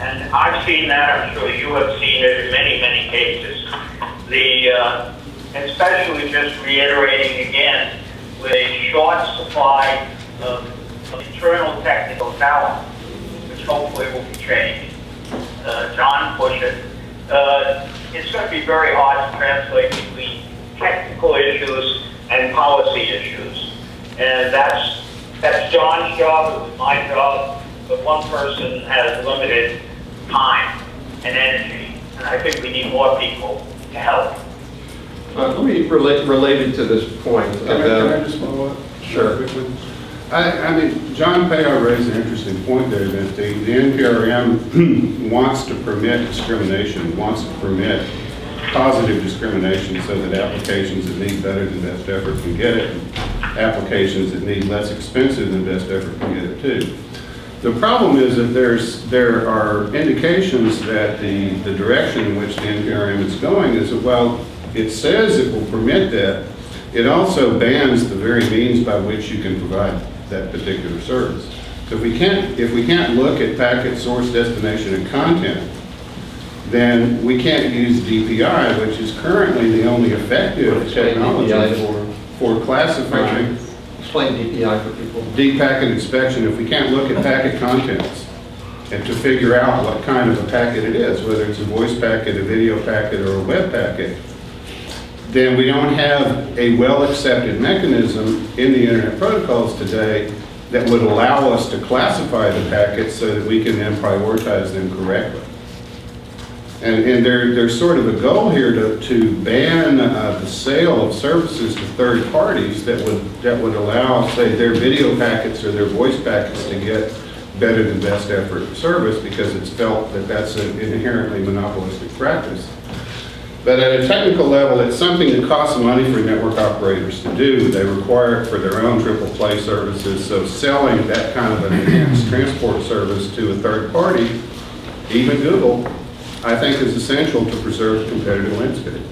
And I've seen that, I'm sure you have seen it in many, many cases. Especially just reiterating again, with a short supply of internal technical talent, which hopefully will be changed. John pushed it. It's going to be very hard to translate between technical issues and policy issues. And that's John's job, it was my job, but one person has limited time and energy, and I think we need more people to help. Let me related to this point. Can I just follow up? Sure. I mean, John Payo raised an interesting point there that the NPRM wants to permit discrimination, wants to permit positive discrimination so that applications that need better than best effort can get it, and applications that need less expensive than best effort can get it too. The problem is that there are indications that the direction in which the NPRM is going is that while it says it will permit that, it also bans the very means by which you can provide that particular service. So if we can't look at packet, source, destination, and content, then we can't use DPI, which is currently the only effective technology for classifying. Explain DPI for people. Deep packet inspection. If we can't look at packet contents and to figure out what kind of a packet it is, whether it's a voice packet, a video packet, or a web packet, then we don't have a well-accepted mechanism in the internet protocols today that would allow us to classify the packets so that we can then prioritize them correctly. And there's sort of a goal here to ban the sale of services to third parties that would allow, say, their video packets or their voice packets to get better than best effort service because it's felt that that's an inherently monopolistic practice. But at a technical level, it's something that costs money for network operators to do. They require it for their own triple play services. So selling that kind of an enhanced transport service to a third party, even Google, I think is essential to preserve the competitive landscape.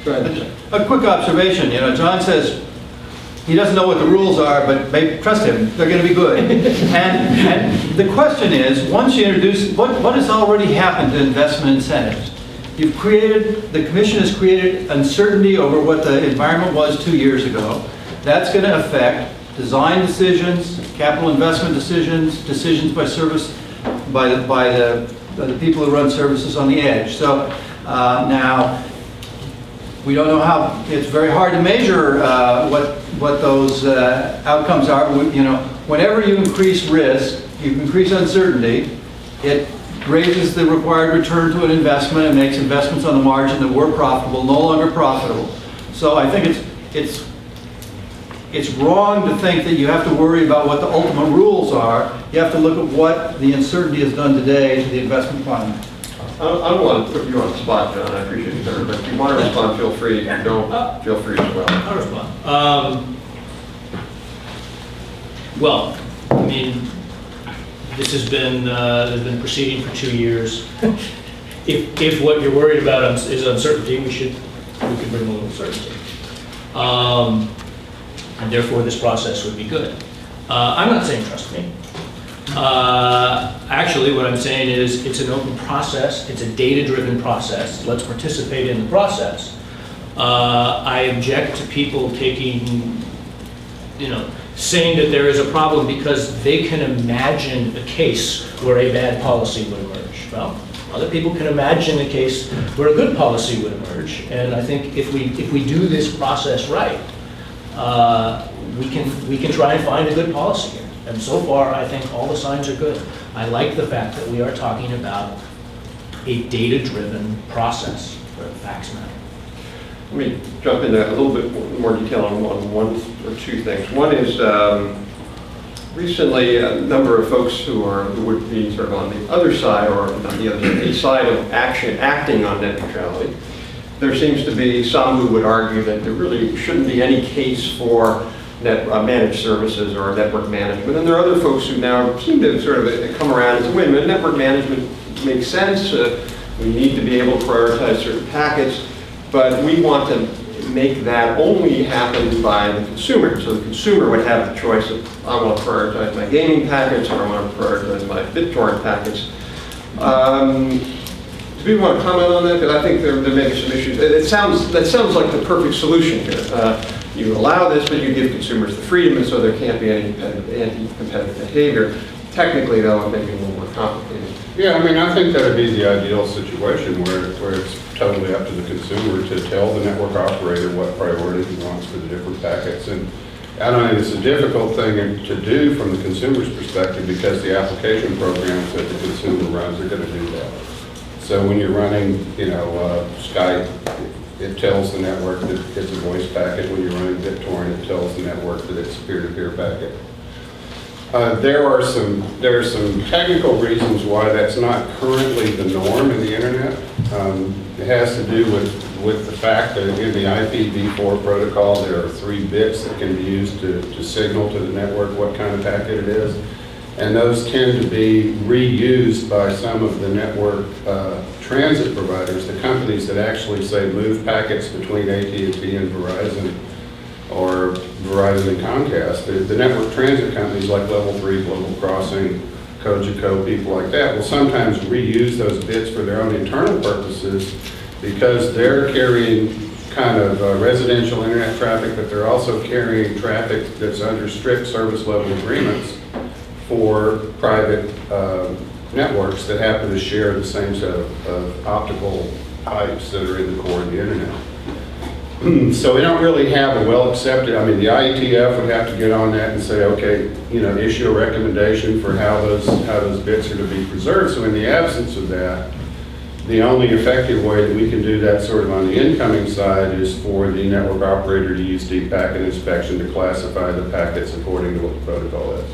Go ahead. A quick observation, John says he doesn't know what the rules are, but trust him, they're going to be good. and the question is, once you introduce, what has already happened to investment incentives? The Commission has created uncertainty over what the environment was 2 years ago. That's going to affect design decisions, capital investment decisions, decisions by service, by the people who run services on the edge. So now, we don't know how, it's very hard to measure what those outcomes are. Whenever you increase risk, you increase uncertainty, it raises the required return to an investment and makes investments on the margin that were profitable no longer profitable. So I think it's wrong to think that you have to worry about what the ultimate rules are. You have to look at what the uncertainty has done today to the investment climate. I don't want to put you on the spot, John. I appreciate it, but if you want to respond, feel free. If you don't, feel free as well. I'll respond. Well, I mean, this has been proceeding for 2 years. if what you're worried about is uncertainty, we could bring a little certainty. And therefore, this process would be good. I'm not saying trust me. Actually, what I'm saying is it's an open process. It's a data-driven process. Let's participate in the process. I object to people taking, saying that there is a problem because they can imagine a case where a bad policy would emerge. Well, other people can imagine a case where a good policy would emerge. And I think if we do this process right, we can try and find a good policy here. And so far, I think all the signs are good. I like the fact that we are talking about a data-driven process where the facts matter. Let me jump into a little bit more detail on one or two things. One is recently a number of folks who would be sort of on the other side, or not the other side, the side of acting on net neutrality. There seems to be some who would argue that there really shouldn't be any case for managed services or network management. And there are other folks who now seem to sort of come around and say, wait a minute, network management makes sense. We need to be able to prioritize certain packets, but we want to make that only happen by the consumer. So the consumer would have the choice of, I want to prioritize my gaming packets, or I want to prioritize my BitTorrent packets. Do you want to comment on that? Because I think there may be some issues. That sounds like the perfect solution here. You allow this, but you give consumers the freedom, and so there can't be any anti-competitive behavior. Technically, though, it may be a little more complicated. Yeah, I mean, I think that would be the ideal situation where it's totally up to the consumer to tell the network operator what priority he wants for the different packets. And I don't think it's a difficult thing to do from the consumer's perspective, because the application programs that the consumer runs are going to do that. So when you're running, Skype, it tells the network that it's a voice packet. When you're running BitTorrent, it tells the network that it's a peer-to-peer packet. There are some technical reasons why that's not currently the norm in the internet. It has to do with the fact that in the IPv4 protocol, there are 3 bits that can be used to signal to the network what kind of packet it is. And those tend to be reused by some of the network transit providers, the companies that actually say move packets between AT&T and Verizon, or Verizon and Comcast. The network transit companies like Level 3, Global Crossing, Cogeco, people like that will sometimes reuse those bits for their own internal purposes, because they're carrying kind of residential internet traffic, but they're also carrying traffic that's under strict service level agreements for private networks that happen to share the same set of optical pipes that are in the core of the internet. So we don't really have a well accepted, I mean, the ITIF would have to get on that and say, okay, issue a recommendation for how those bits are to be preserved. So in the absence of that, the only effective way that we can do that sort of on the incoming side is for the network operator to use deep packet inspection to classify the packets according to what the protocol is.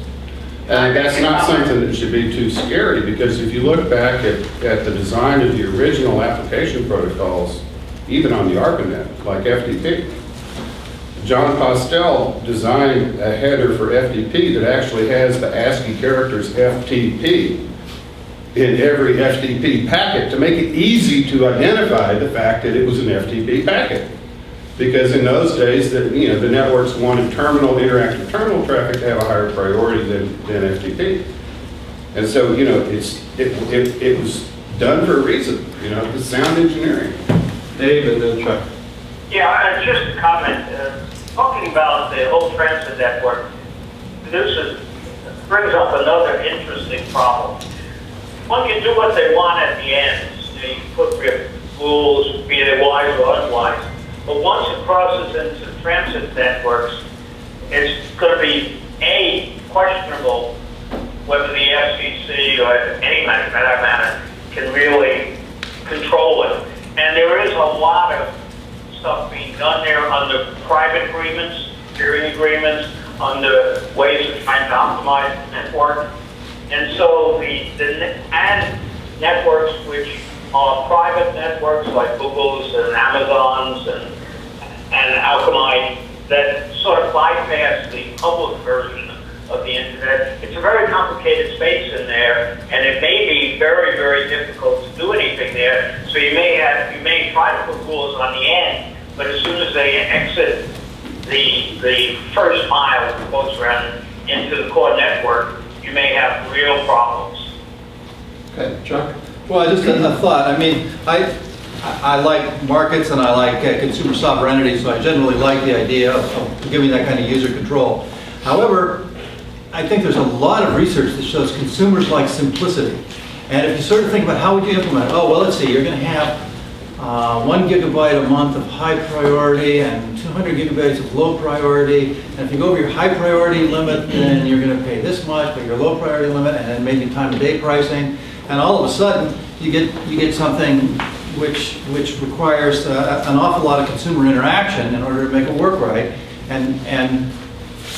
And that's not something that should be too scary, because if you look back at the design of the original application protocols, even on the ARPANET, like FTP, John Postel designed a header for FTP that actually has the ASCII characters FTP in every FTP packet to make it easy to identify the fact that it was an FTP packet. Because in those days, the networks wanted interactive terminal traffic to have a higher priority than FTP. And so, it was done for a reason. It's sound engineering. Dave and then Chuck. Yeah, just a comment. Talking about the whole transit network, this brings up another interesting problem. One can do what they want at the end. You put your rules, be they wise or unwise. But once it crosses into transit networks, it's going to be questionable whether the FCC or any matter can really control it. And there is a lot of stuff being done there under private agreements, peering agreements, under ways of trying to optimize the network. And so and networks which are private networks like Google's and Amazon's and Alchemy that sort of bypass the public version of the internet. It's a very complicated space in there, and it may be very, very difficult to do anything there So you may try to put rules on the end, but as soon as they exit the first mile, quotes around, into the core network, you may have real problems. Okay, Chuck? Well, just a thought. I mean, I like markets and I like consumer sovereignty, so I generally like the idea of giving that kind of user control. However, I think there's a lot of research that shows consumers like simplicity. And if you sort of think about how would you implement it, oh, well, let's see, you're going to have 1 gigabyte a month of high priority and 200 gigabytes of low priority. And if you go over your high priority limit, then you're going to pay this much, but your low priority limit, and then maybe time of day pricing. And all of a sudden, you get something which requires an awful lot of consumer interaction in order to make it work right. And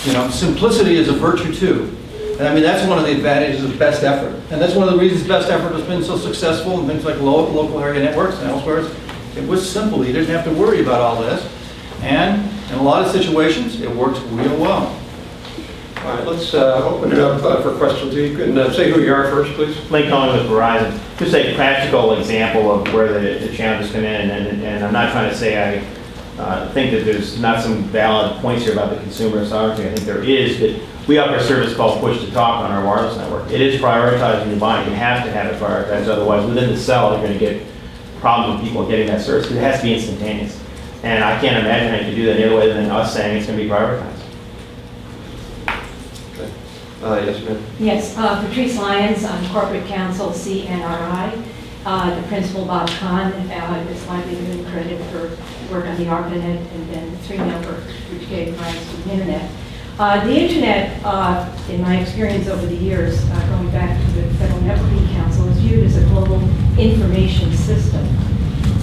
you know, simplicity is a virtue too. And I mean, that's one of the advantages of best effort. And that's one of the reasons best effort has been so successful in things like local area networks and elsewhere. It was simple. You didn't have to worry about all this. And in a lot of situations, it works real well. All right, let's open it up for questions. You can say who you are first, please. Link on with Verizon. Just a practical example of where the challenges come in, and I'm not trying to say I think that there's not some valid points here about the consumer sovereignty. I think there is, but we offer a service called Push to Talk on our wireless network. It is prioritized when you're buying. You have to have it prioritized, otherwise within the cell you're going to get problems with people getting that service because it has to be instantaneous. And I can't imagine how you could do that any other way than us saying it's going to be prioritized. Yes, ma'am. Yes, Patrice Lyons, I'm corporate counsel, CNRI. The principal, Bob Kahn, is widely given credit for work on the ARPANET and then the 3 network, which gave rise to the internet. The internet, in my experience over the years, going back to the Federal Networking Council, is viewed as a global information system.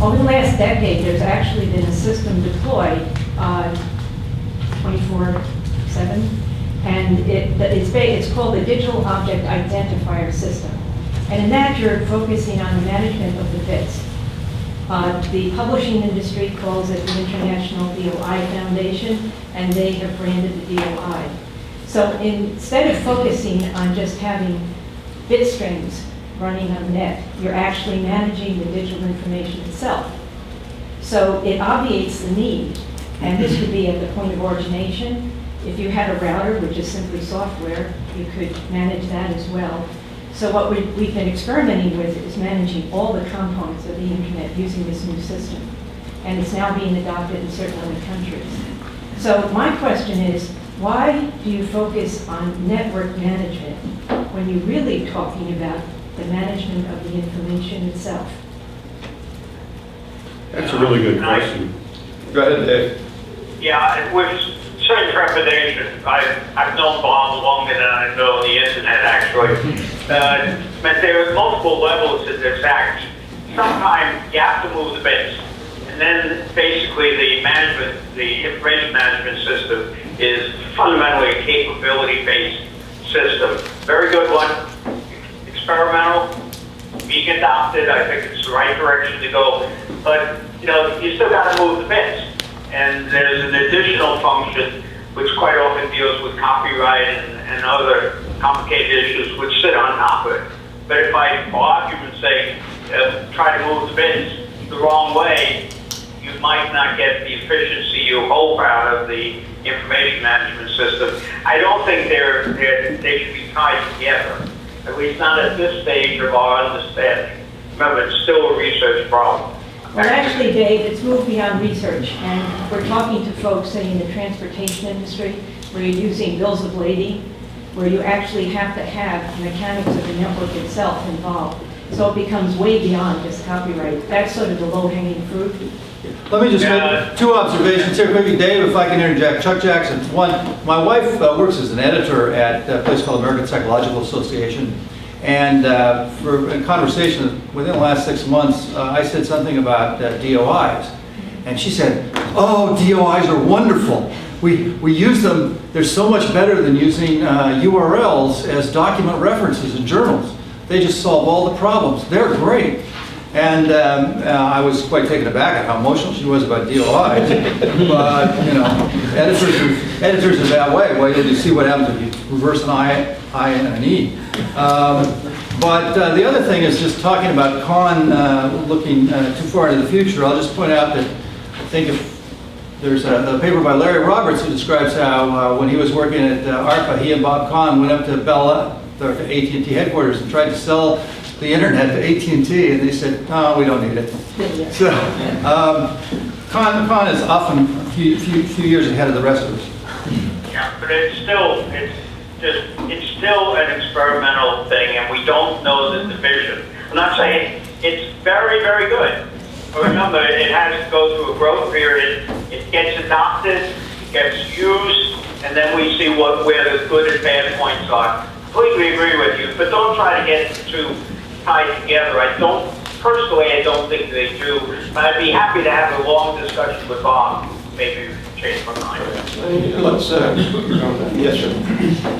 Over the last decade, there's actually been a system deployed 24/7. And it's called the Digital Object Identifier System. And in that, you're focusing on the management of the bits. The publishing industry calls it the International DOI Foundation, and they have branded the DOI. So instead of focusing on just having bit strings running on the net, you're actually managing the digital information itself. So it obviates the need, and this would be at the point of origination. If you had a router, which is simply software, you could manage that as well. So what we've been experimenting with is managing all the components of the internet using this new system. And it's now being adopted in certain other countries. So my question is, why do you focus on network management when you're really talking about the management of the information itself? That's a really good question. Go ahead, Dave. Yeah, with certain trepidation. I've known Bob longer than I know the internet, actually. But there are multiple levels to this act. Sometimes you have to move the bits. And then basically the information management system is fundamentally a capability-based system. Very good one, experimental, being adopted. I think it's the right direction to go. But, you know, you still got to move the bits. And there's an additional function which quite often deals with copyright and other complicated issues which sit on top of it. But if I, for argument's sake, try to move the bits the wrong way, you might not get the efficiency you hope out of the information management system. I don't think they should be tied together, at least not at this stage of our understanding. Remember, it's still a research problem. Well, actually, Dave, it's moved beyond research, and we're talking to folks, say, in the transportation industry, where you're using bills of lading, where you actually have to have the mechanics of the network itself involved. So it becomes way beyond just copyright. That's sort of the low-hanging fruit. Let me just make 2 observations here quickly. Dave, if I can interject. Chuck Jackson. One, my wife works as an editor at a place called American Psychological Association. And for a conversation within the last 6 months, I said something about DOIs. And she said, oh, DOIs are wonderful. We use them. They're so much better than using URLs as document references in journals. They just solve all the problems. They're great. And I was quite taken aback at how emotional she was about DOIs. But, you know, editors are that way. Wait till you see what happens if you reverse an I and an E. But the other thing is just talking about looking too far into the future. I'll just point out that I think if there's a paper by Larry Roberts who describes how when he was working at ARPA, he and Bob Kahn went up to to AT&T headquarters and tried to sell the internet to AT&T, and they said, "No, we don't need it." So Kahn is often a few years ahead of the rest of us. Yeah, but it's still an experimental thing, and we don't know the division. I'm not saying it's very, very good. But remember, it has to go through a growth period. It gets adopted, it gets used, and then we see where the good and bad points are. Completely agree with you, but don't try to get the two tied together. Personally, I don't think they do. But I'd be happy to have a long discussion with Bob. Maybe change my mind. Let's, yes, sir.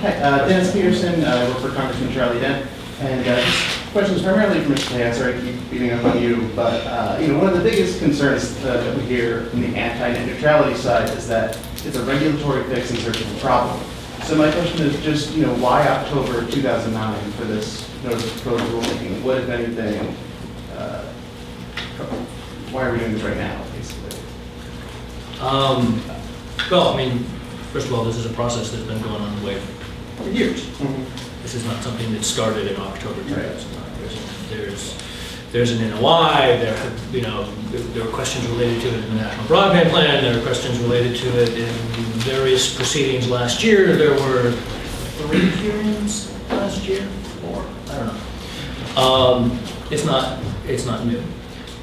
Hi, Dennis Peterson, I work for Congressman Charlie Dent, and this question is primarily for Mr. Tan. Sorry to keep beating up on you, but one of the biggest concerns that we hear from the anti-net neutrality side is that it's a regulatory fix in search of a problem. So my question is just, why October 2009 for this notice of proposed rulemaking? What, if anything, why are we doing this right now, basically? Well, I mean, first of all, this is a process that's been going on the way for years. Mm-hmm. This is not something that started in October 2009. There's an NOI. There were questions related to it in the National Broadband Plan. There are questions related to it in various proceedings last year. There were 3 hearings last year, 4. I don't know. It's not new.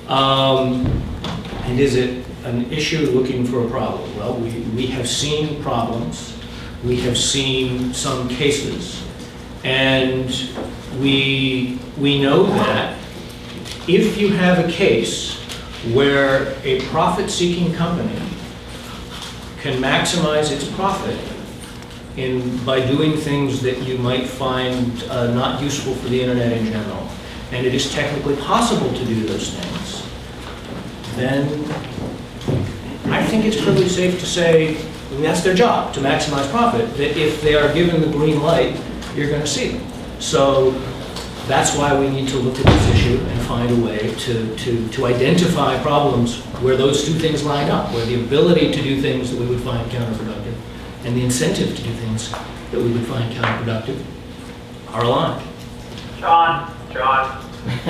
And is it an issue looking for a problem? Well, we have seen problems. We have seen some cases. And we know that if you have a case where a profit-seeking company can maximize its profit by doing things that you might find not useful for the internet in general, and it is technically possible to do those things, then I think it's pretty safe to say that's their job, to maximize profit, that if they are given the green light, you're going to see them. So that's why we need to look at this issue and find a way to identify problems where those two things line up, where the ability to do things that we would find counterproductive and the incentive to do things that we would find counterproductive are aligned. John, I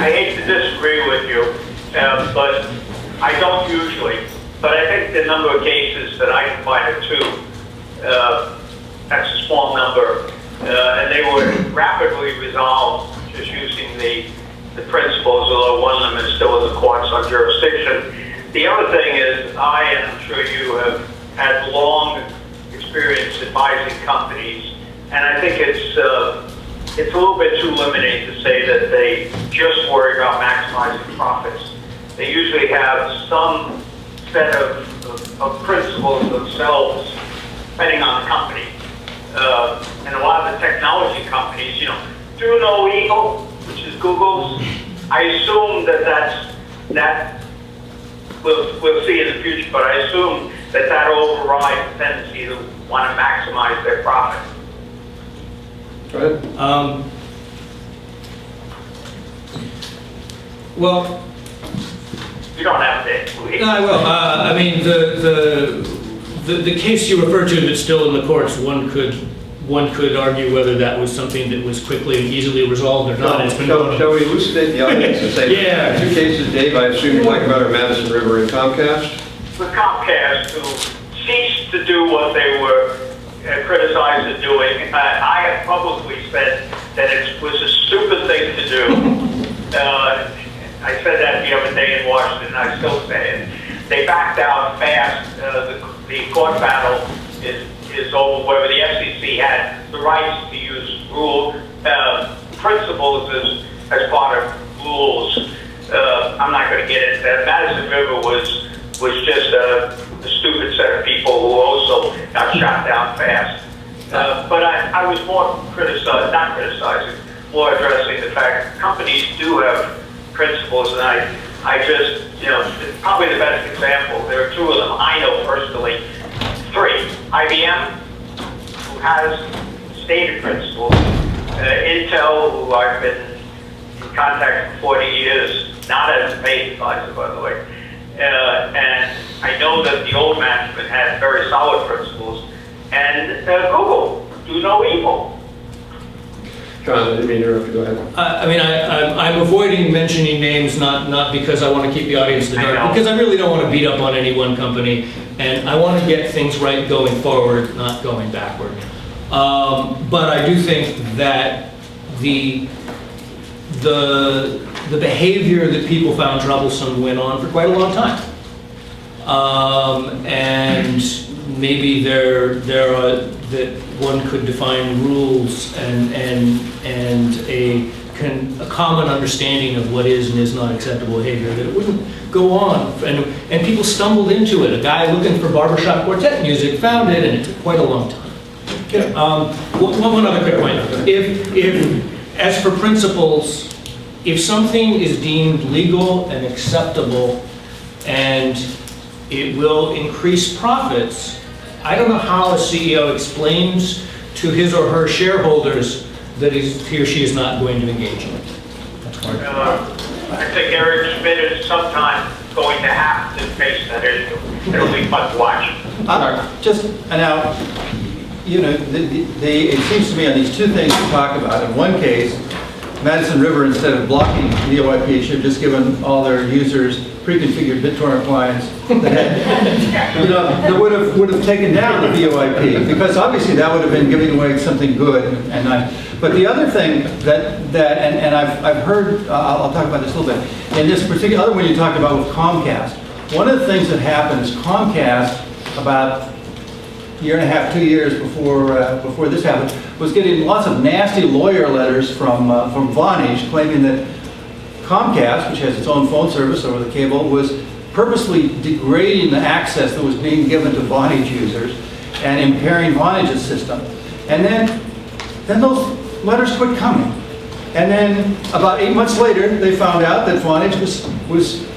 hate to disagree with you, but I don't usually. But I think the number of cases that I can find are 2. That's a small number. And they were rapidly resolved just using the principles, although one of them is still in the courts on jurisdiction. The other thing is, and I'm sure you have had long experience advising companies, and I think it's a little bit too limiting to say that they just worry about maximizing profits. They usually have some set of principles themselves, depending on the company. And a lot of the technology companies, do no evil, which is Google's. I assume that we'll see in the future, but I assume that overrides the tendency to want to maximize their profit. Go ahead. Well, You don't have to. no, I will. I mean, the case you referred to that's still in the courts, one could argue whether that was something that was quickly and easily resolved or not. Shall we elucidate the audience and say, Yeah. 2 cases, Dave, I assume you're talking about our Madison River and Comcast? With Comcast, who ceased to do what they were criticized for doing. I have publicly said that it was a stupid thing to do. I said that the other day in Washington, and I still say it. They backed out fast. The court battle is over, whether the FCC had the rights to use principles as part of rules. I'm not going to get into that. Madison River was just a stupid set of people who also got shot down fast. But I was more not criticizing, more addressing the fact that companies do have principles, and I just, probably the best example, there are 2 of them I know personally. 3, IBM, who has stated principles. Intel, who I've been in contact for 40 years, not as a paid advisor, by the way. And I know that the old management had very solid principles. And Google, do no evil. John, I didn't mean to interrupt you. Go ahead. I'm avoiding mentioning names, not because I want to keep the audience in the dark, because I really don't want to beat up on any one company, and I want to get things right going forward, not going backward. But I do think that the behavior that people found troublesome went on for quite a long time, and maybe there are that one could define rules and a common understanding of what is and is not acceptable behavior, that it wouldn't go on. And people stumbled into it. A guy looking for barbershop quartet music found it, and it took quite a long time. One other quick point. As for principles, if something is deemed legal and acceptable and it will increase profits, I don't know how a CEO explains to his or her shareholders that he or she is not going to engage in it. I think Eric Schmidt is sometime going to have to face that issue. It'll be fun to watch. Now, you know, it seems to me on these two things we talk about, in one case, Madison River, instead of blocking VoIP, should have just given all their users pre-configured BitTorrent clients that had, you know, that would have taken down the VoIP, because obviously that would have been giving away something good and not. But the other thing and I've heard, I'll talk about this a little bit, in this particular other one you talked about with Comcast. One of the things that happened is Comcast, about a year and a half, 2 years before this happened, was getting lots of nasty lawyer letters from Vonage claiming that Comcast, which has its own phone service over the cable, was purposely degrading the access that was being given to Vonage users and impairing Vonage's system. And then those letters quit coming. And then about 8 months later, they found out that Vonage was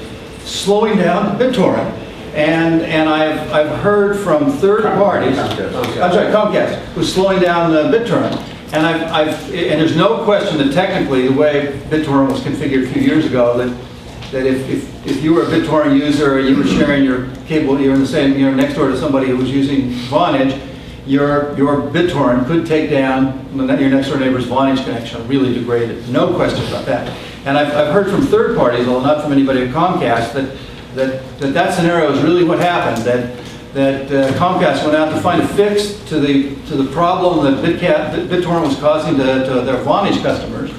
slowing down BitTorrent. And I've heard from third parties, Comcast was slowing down BitTorrent. And and there's no question that technically the way BitTorrent was configured a few years ago, that if you were a BitTorrent user, you were sharing your cable, you're in the same, you're next door to somebody who was using Vonage, your BitTorrent could take down your next door neighbor's Vonage connection, really degrade it. No question about that. And I've heard from third parties, although not from anybody at Comcast, that scenario is really what happened. That Comcast went out to find a fix to the problem that BitTorrent was causing to their Vonage customers,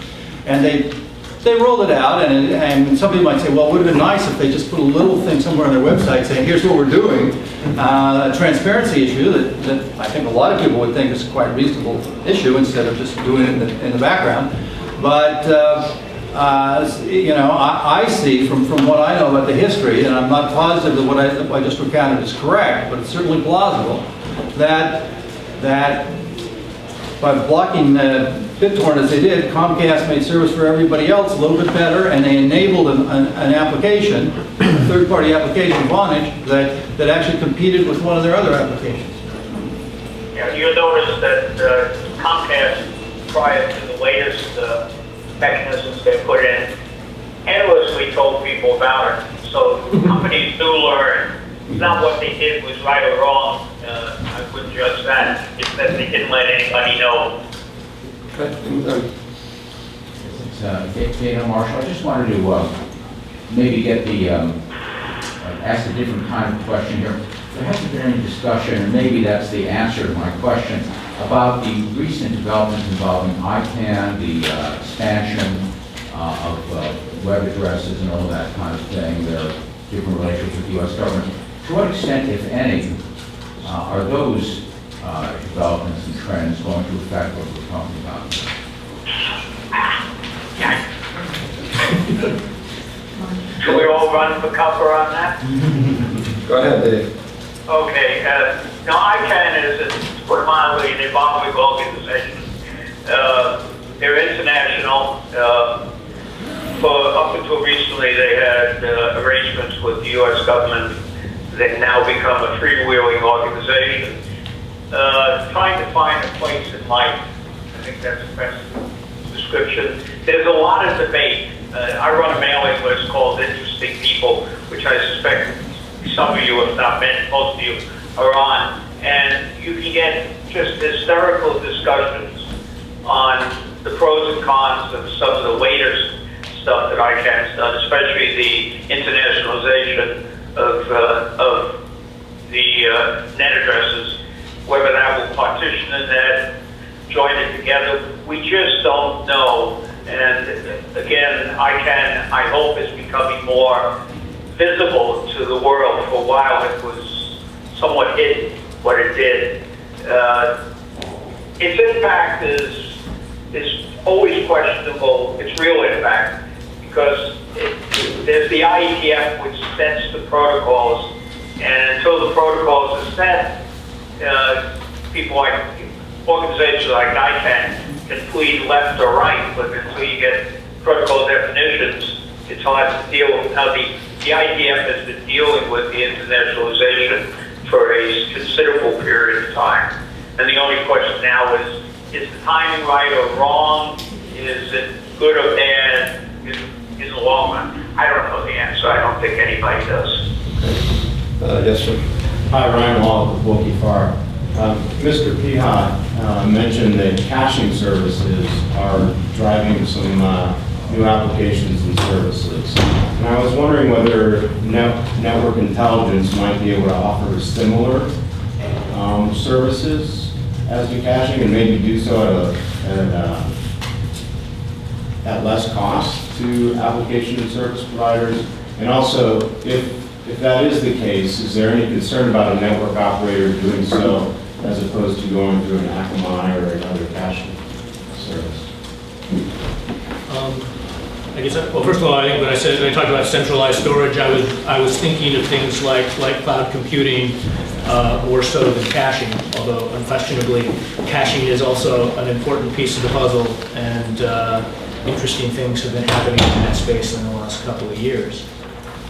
and they rolled it out. And somebody might say, well, it would have been nice if they just put a little thing somewhere on their website saying, here's what we're doing, a transparency issue that I think a lot of people would think is quite a reasonable issue instead of just doing it in the background. But you know, I see from what I know about the history, and I'm not positive that what I just recounted is correct, but it's certainly plausible, that by blocking BitTorrent as they did, Comcast made service for everybody else a little bit better, and they enabled an application, a third-party application, Vonage, that actually competed with one of their other applications. Yeah, you'll notice that Comcast, prior to the latest mechanisms they put in, endlessly told people about it. So companies do learn. It's not what they did was right or wrong. I wouldn't judge that. It's that they didn't let anybody know. It's Dana Marshall. I just wanted to maybe get ask a different kind of question here. There hasn't been any discussion, and maybe that's the answer to my question, about the recent developments involving ICANN, the expansion of web addresses and all that kind of thing, their different relationships with the U.S. government. To what extent, if any, are those developments and trends going to affect what we're talking about? Should we all run for cover on that? Go ahead, Dave. Okay. Now, ICANN is, to put it mildly, an evolving organization. They're international. Up until recently, they had arrangements with the U.S. government. They've now become a freewheeling organization. Trying to find a place in life, I think that's the best description. There's a lot of debate. I run a mailing list called Interesting People, which I suspect some of you, if not most of you, are on. And you can get just hysterical discussions on the pros and cons of some of the latest stuff that ICANN's done, especially the internationalization of the net addresses, whether that will partition the net, join it together. We just don't know. And again, ICANN, I hope, is becoming more visible to the world. For a while, it was somewhat hidden what it did. Its impact is always questionable, its real impact, because there's the ITIF, which sets the protocols, and until the protocols are set, people like organizations like ICANN can plead left or right, but until you get protocol definitions, it's hard to deal with how the ITF has been dealing with the internationalization for a considerable period of time. And the only question now is the timing right or wrong? Is it good or bad in the long run? I don't know the answer. I don't think anybody does. Yes, sir. Hi, Ryan Wall with Wilkie Farr. Mr. Piha mentioned that caching services are driving some new applications and services. And I was wondering whether network intelligence might be able to offer similar services as to caching, and maybe do so at less cost to application and service providers. And also, if that is the case, is there any concern about a network operator doing so as opposed to going through an Akamai or another caching service? I guess, well, first of all, I think when I talked about centralized storage, I was thinking of things like cloud computing more so than caching, although unquestionably caching is also an important piece of the puzzle, and interesting things have been happening in that space in the last couple of years.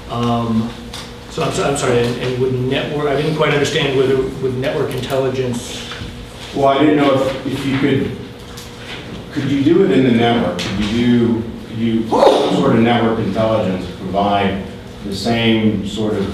So I'm sorry, and with network, I didn't quite understand whether with network intelligence. Well, I didn't know if you could you do it in the network? Could you sort of network intelligence provide the same sort of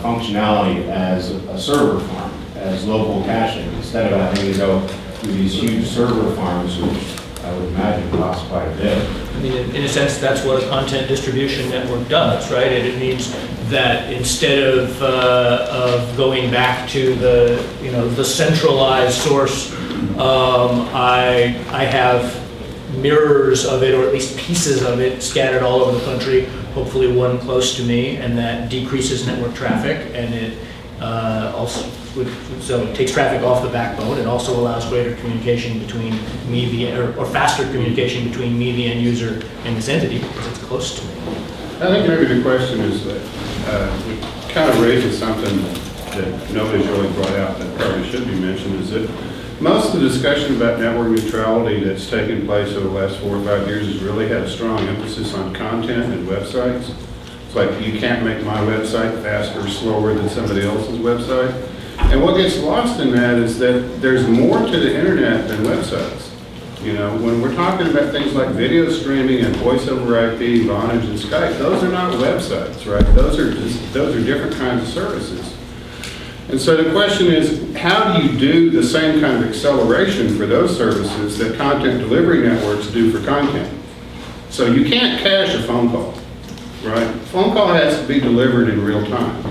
functionality as a server farm, as local caching, instead of having to go through these huge server farms, which I would imagine cost quite a bit? I mean, in a sense, that's what a content distribution network does, right? And it means that instead of going back to the centralized source, I have mirrors of it, or at least pieces of it, scattered all over the country, hopefully one close to me, and that decreases network traffic, and it so it takes traffic off the backbone. It also allows greater communication between me, or faster communication between me, the end user, and this entity, because it's close to me. I think maybe the question is that it kind of raises something that nobody's really brought out that probably should be mentioned, is that most of the discussion about network neutrality that's taken place over the last 4 or 5 years has really had a strong emphasis on content and websites. It's like you can't make my website faster or slower than somebody else's website. And what gets lost in that is that there's more to the internet than websites. You know, when we're talking about things like video streaming and voice over IP, Vonage and Skype, those are not websites, right? Those are different kinds of services. And so the question is, how do you do the same kind of acceleration for those services that content delivery networks do for content? So you can't cache a phone call, right? A phone call has to be delivered in real time.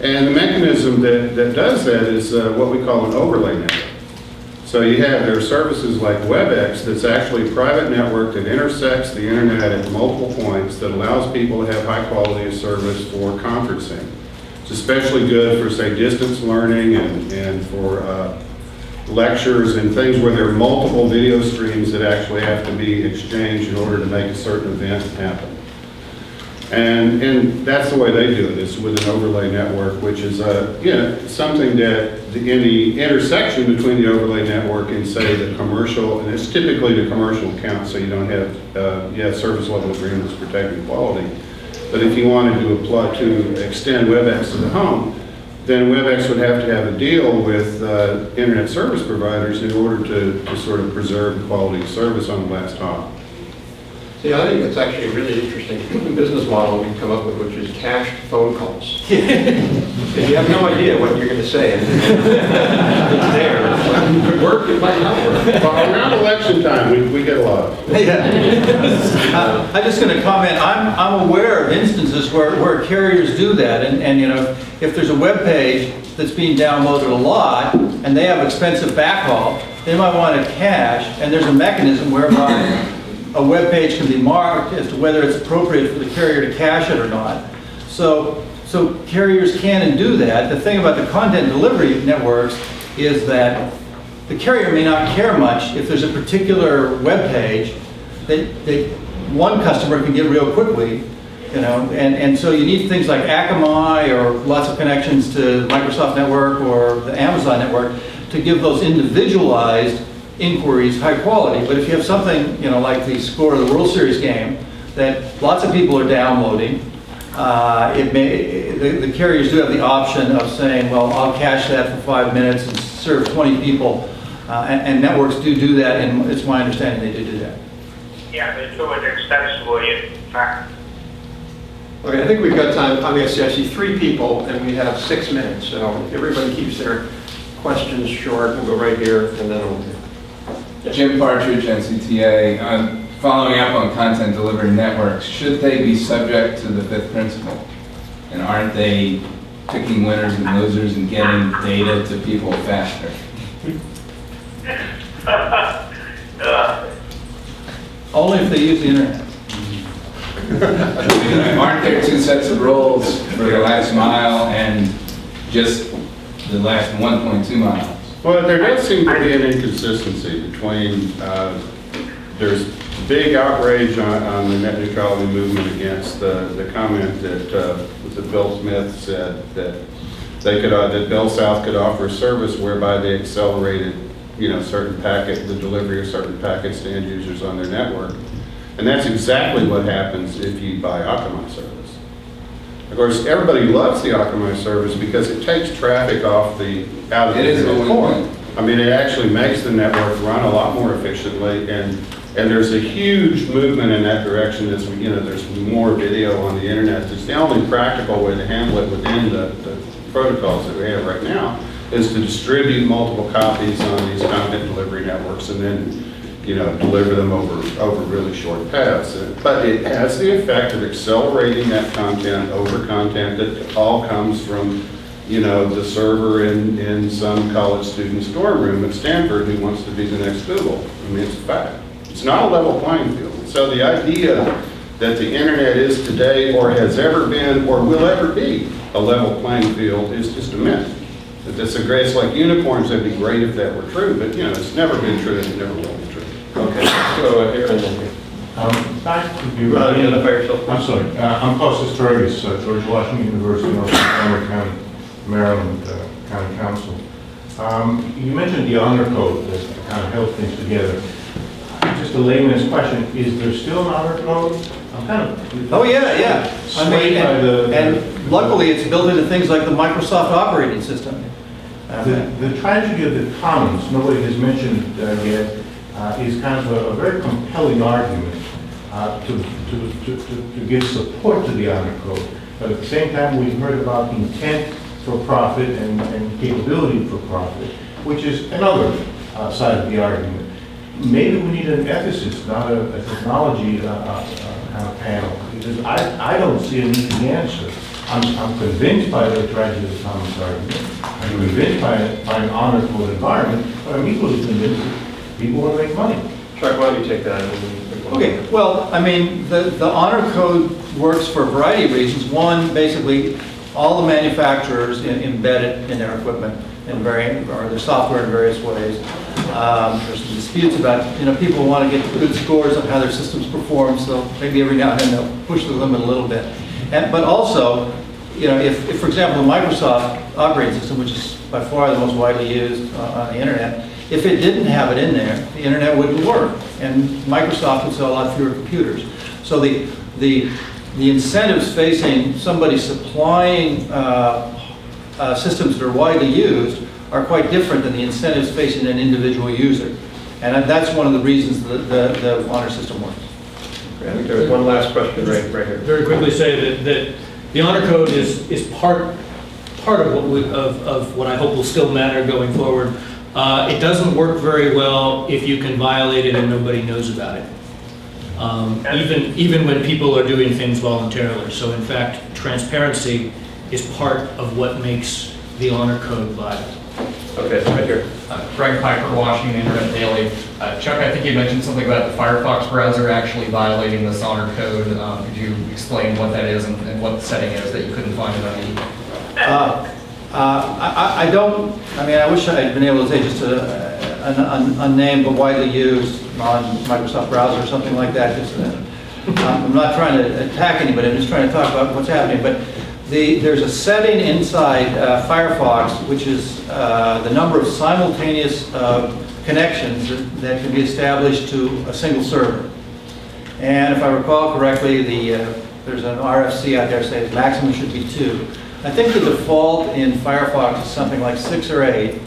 And the mechanism that does that is what we call an overlay network. So there are services like WebEx that's actually a private network that intersects the internet at multiple points that allows people to have high quality of service for conferencing. It's especially good for, say, distance learning and for lectures and things where there are multiple video streams that actually have to be exchanged in order to make a certain event happen. And that's the way they do it, is with an overlay network, which is something that in the intersection between the overlay network and, say, the commercial, and it's typically the commercial account, so you don't have service level agreements protecting quality. But if you wanted to extend WebEx to the home, then WebEx would have to have a deal with internet service providers in order to sort of preserve the quality of service on the last hop. Yeah, I think it's actually a really interesting business model we've come up with, which is cached phone calls. And you have no idea what you're going to say. It's there. It could work, it might not work. Well, around election time, we get a lot of. Yeah. I'm just going to comment, I'm aware of instances where carriers do that, and you know, if there's a web page that's being downloaded a lot, and they have expensive backhaul, they might want to cache, and there's a mechanism whereby a web page can be marked as to whether it's appropriate for the carrier to cache it or not. So carriers can and do that. The thing about the content delivery networks is that the carrier may not care much if there's a particular web page that one customer can get real quickly, you know, and so you need things like Akamai or lots of connections to Microsoft network or the Amazon network to give those individualized inquiries high quality. But if you have something, you know, like the score of the World Series game that lots of people are downloading, the carriers do have the option of saying, well, I'll cache that for 5 minutes and serve 20 people, and networks do that, and it's my understanding they do that. Yeah, but it's always extensively in fact. Okay, I think we've got time. I see 3 people, and we have 6 minutes, so if everybody keeps their questions short, we'll go right here, and then we'll... Jim Partridge, NCTA. Following up on content delivery networks, should they be subject to the 5th principle? And aren't they picking winners and losers and getting data to people faster? Only if they use the internet. Aren't there 2 sets of rules for the last mile and just the last 1.2 miles? Well, there does seem to be an inconsistency between, there's big outrage on the net neutrality movement against the comment that Bill Smith said that they could, that Bell South could offer a service whereby they accelerated, you know, the delivery of certain packets to end users on their network. And that's exactly what happens if you buy Akamai service. Of course, everybody loves the Akamai service because it takes traffic out of the core. I mean, it actually makes the network run a lot more efficiently, and there's a huge movement in that direction. As you know, there's more video on the internet. It's the only practical way to handle it within the protocols that we have right now is to distribute multiple copies on these content delivery networks and then, you know, deliver them over really short paths. But it has the effect of accelerating that content over content that all comes from, you know, the server in some college student's dorm room at Stanford who wants to be the next Google. I mean, it's a fact. It's not a level playing field. So the idea that the internet is today or has ever been or will ever be a level playing field is just a myth. It's like unicorns. That'd be great if that were true, but you know, it's never been true and it never will be true. Okay, let's go here and then here. Identify yourself. I'm sorry. I'm Costas Torres, George Washington University, Montgomery County, Maryland County Council. You mentioned the honor code that kind of held things together. Just a layman's question: is there still an honor code? I'm kind of. Oh yeah. I mean, and luckily it's built into things like the Microsoft operating system. The tragedy of the commons, nobody has mentioned yet, is kind of a very compelling argument to give support to the honor code. But at the same time, we've heard about intent for profit and capability for profit, which is another side of the argument. Maybe we need an ethicist, not a technology kind of panel, because I don't see an easy answer. I'm convinced by the tragedy of the commons argument. I'm convinced by an honor code environment, but I'm equally convinced that people want to make money. Chuck, why don't you take that? Okay, well, I mean, the honor code works for a variety of reasons. One, basically, all the manufacturers embed it in their equipment or their software in various ways. There's some disputes about, you know, people want to get good scores on how their systems perform, so maybe every now and then they'll push the limit a little bit. But also, you know, if for example, the Microsoft operating system, which is by far the most widely used on the internet, if it didn't have it in there, the internet wouldn't work, and Microsoft would sell a lot fewer computers. So the incentives facing somebody supplying systems that are widely used are quite different than the incentives facing an individual user. And that's one of the reasons the honor system works. I think there was one last question right here. Very quickly say that the honor code is part of what I hope will still matter going forward. It doesn't work very well if you can violate it and nobody knows about it. Even when people are doing things voluntarily. So in fact, transparency is part of what makes the honor code viable. Okay, right here. Greg Piper, Washington Internet Daily. Chuck, I think you mentioned something about the Firefox browser actually violating this honor code. Could you explain what that is and what the setting is that you couldn't find it on the I don't, I mean, I wish I had been able to say just an unnamed but widely used non-Microsoft browser or something like that. Just, I'm not trying to attack anybody, I'm just trying to talk about what's happening. But there's a setting inside Firefox, which is the number of simultaneous connections that can be established to a single server. And if I recall correctly, there's an RFC out there saying maximum should be 2. I think the default in Firefox is something like 6 or 8.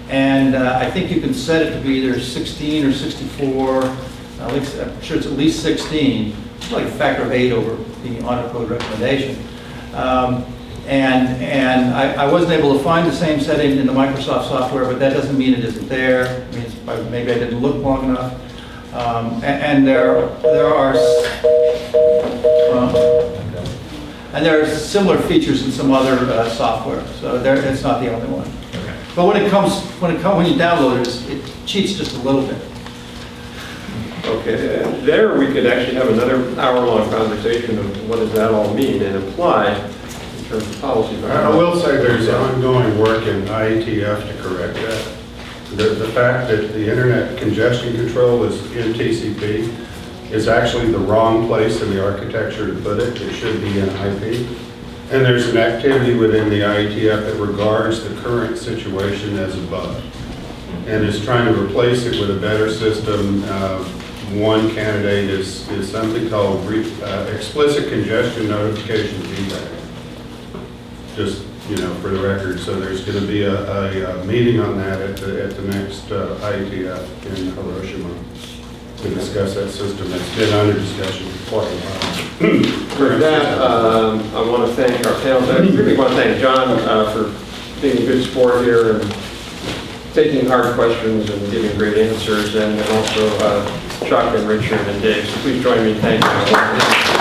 And I think you can set it to be either 16 or 64. I'm sure it's at least 16. It's like a factor of 8 over the honor code recommendation. And I wasn't able to find the same setting in the Microsoft software, but that doesn't mean it isn't there. It means maybe I didn't look long enough. And there are similar features in some other software, so it's not the only one. Okay. But when you download it, it cheats just a little bit. Okay, there we could actually have another hour-long conversation of what does that all mean and apply in terms of policy. I will say there's ongoing work in ITIF to correct that. The fact that the internet congestion control is in TCP is actually the wrong place in the architecture to put it. It should be in IP. And there's an activity within the ITF that regards the current situation as a bug and is trying to replace it with a better system. One candidate is something called explicit congestion notification feedback. Just, for the record. So there's going to be a meeting on that at the next ITF in Hiroshima to discuss that system. It's been under discussion for quite a while. For that, I want to thank our panel. I really want to thank John for being a good sport here and taking hard questions and giving great answers, and also Chuck and Richard and Dave. So please join me in thanking them.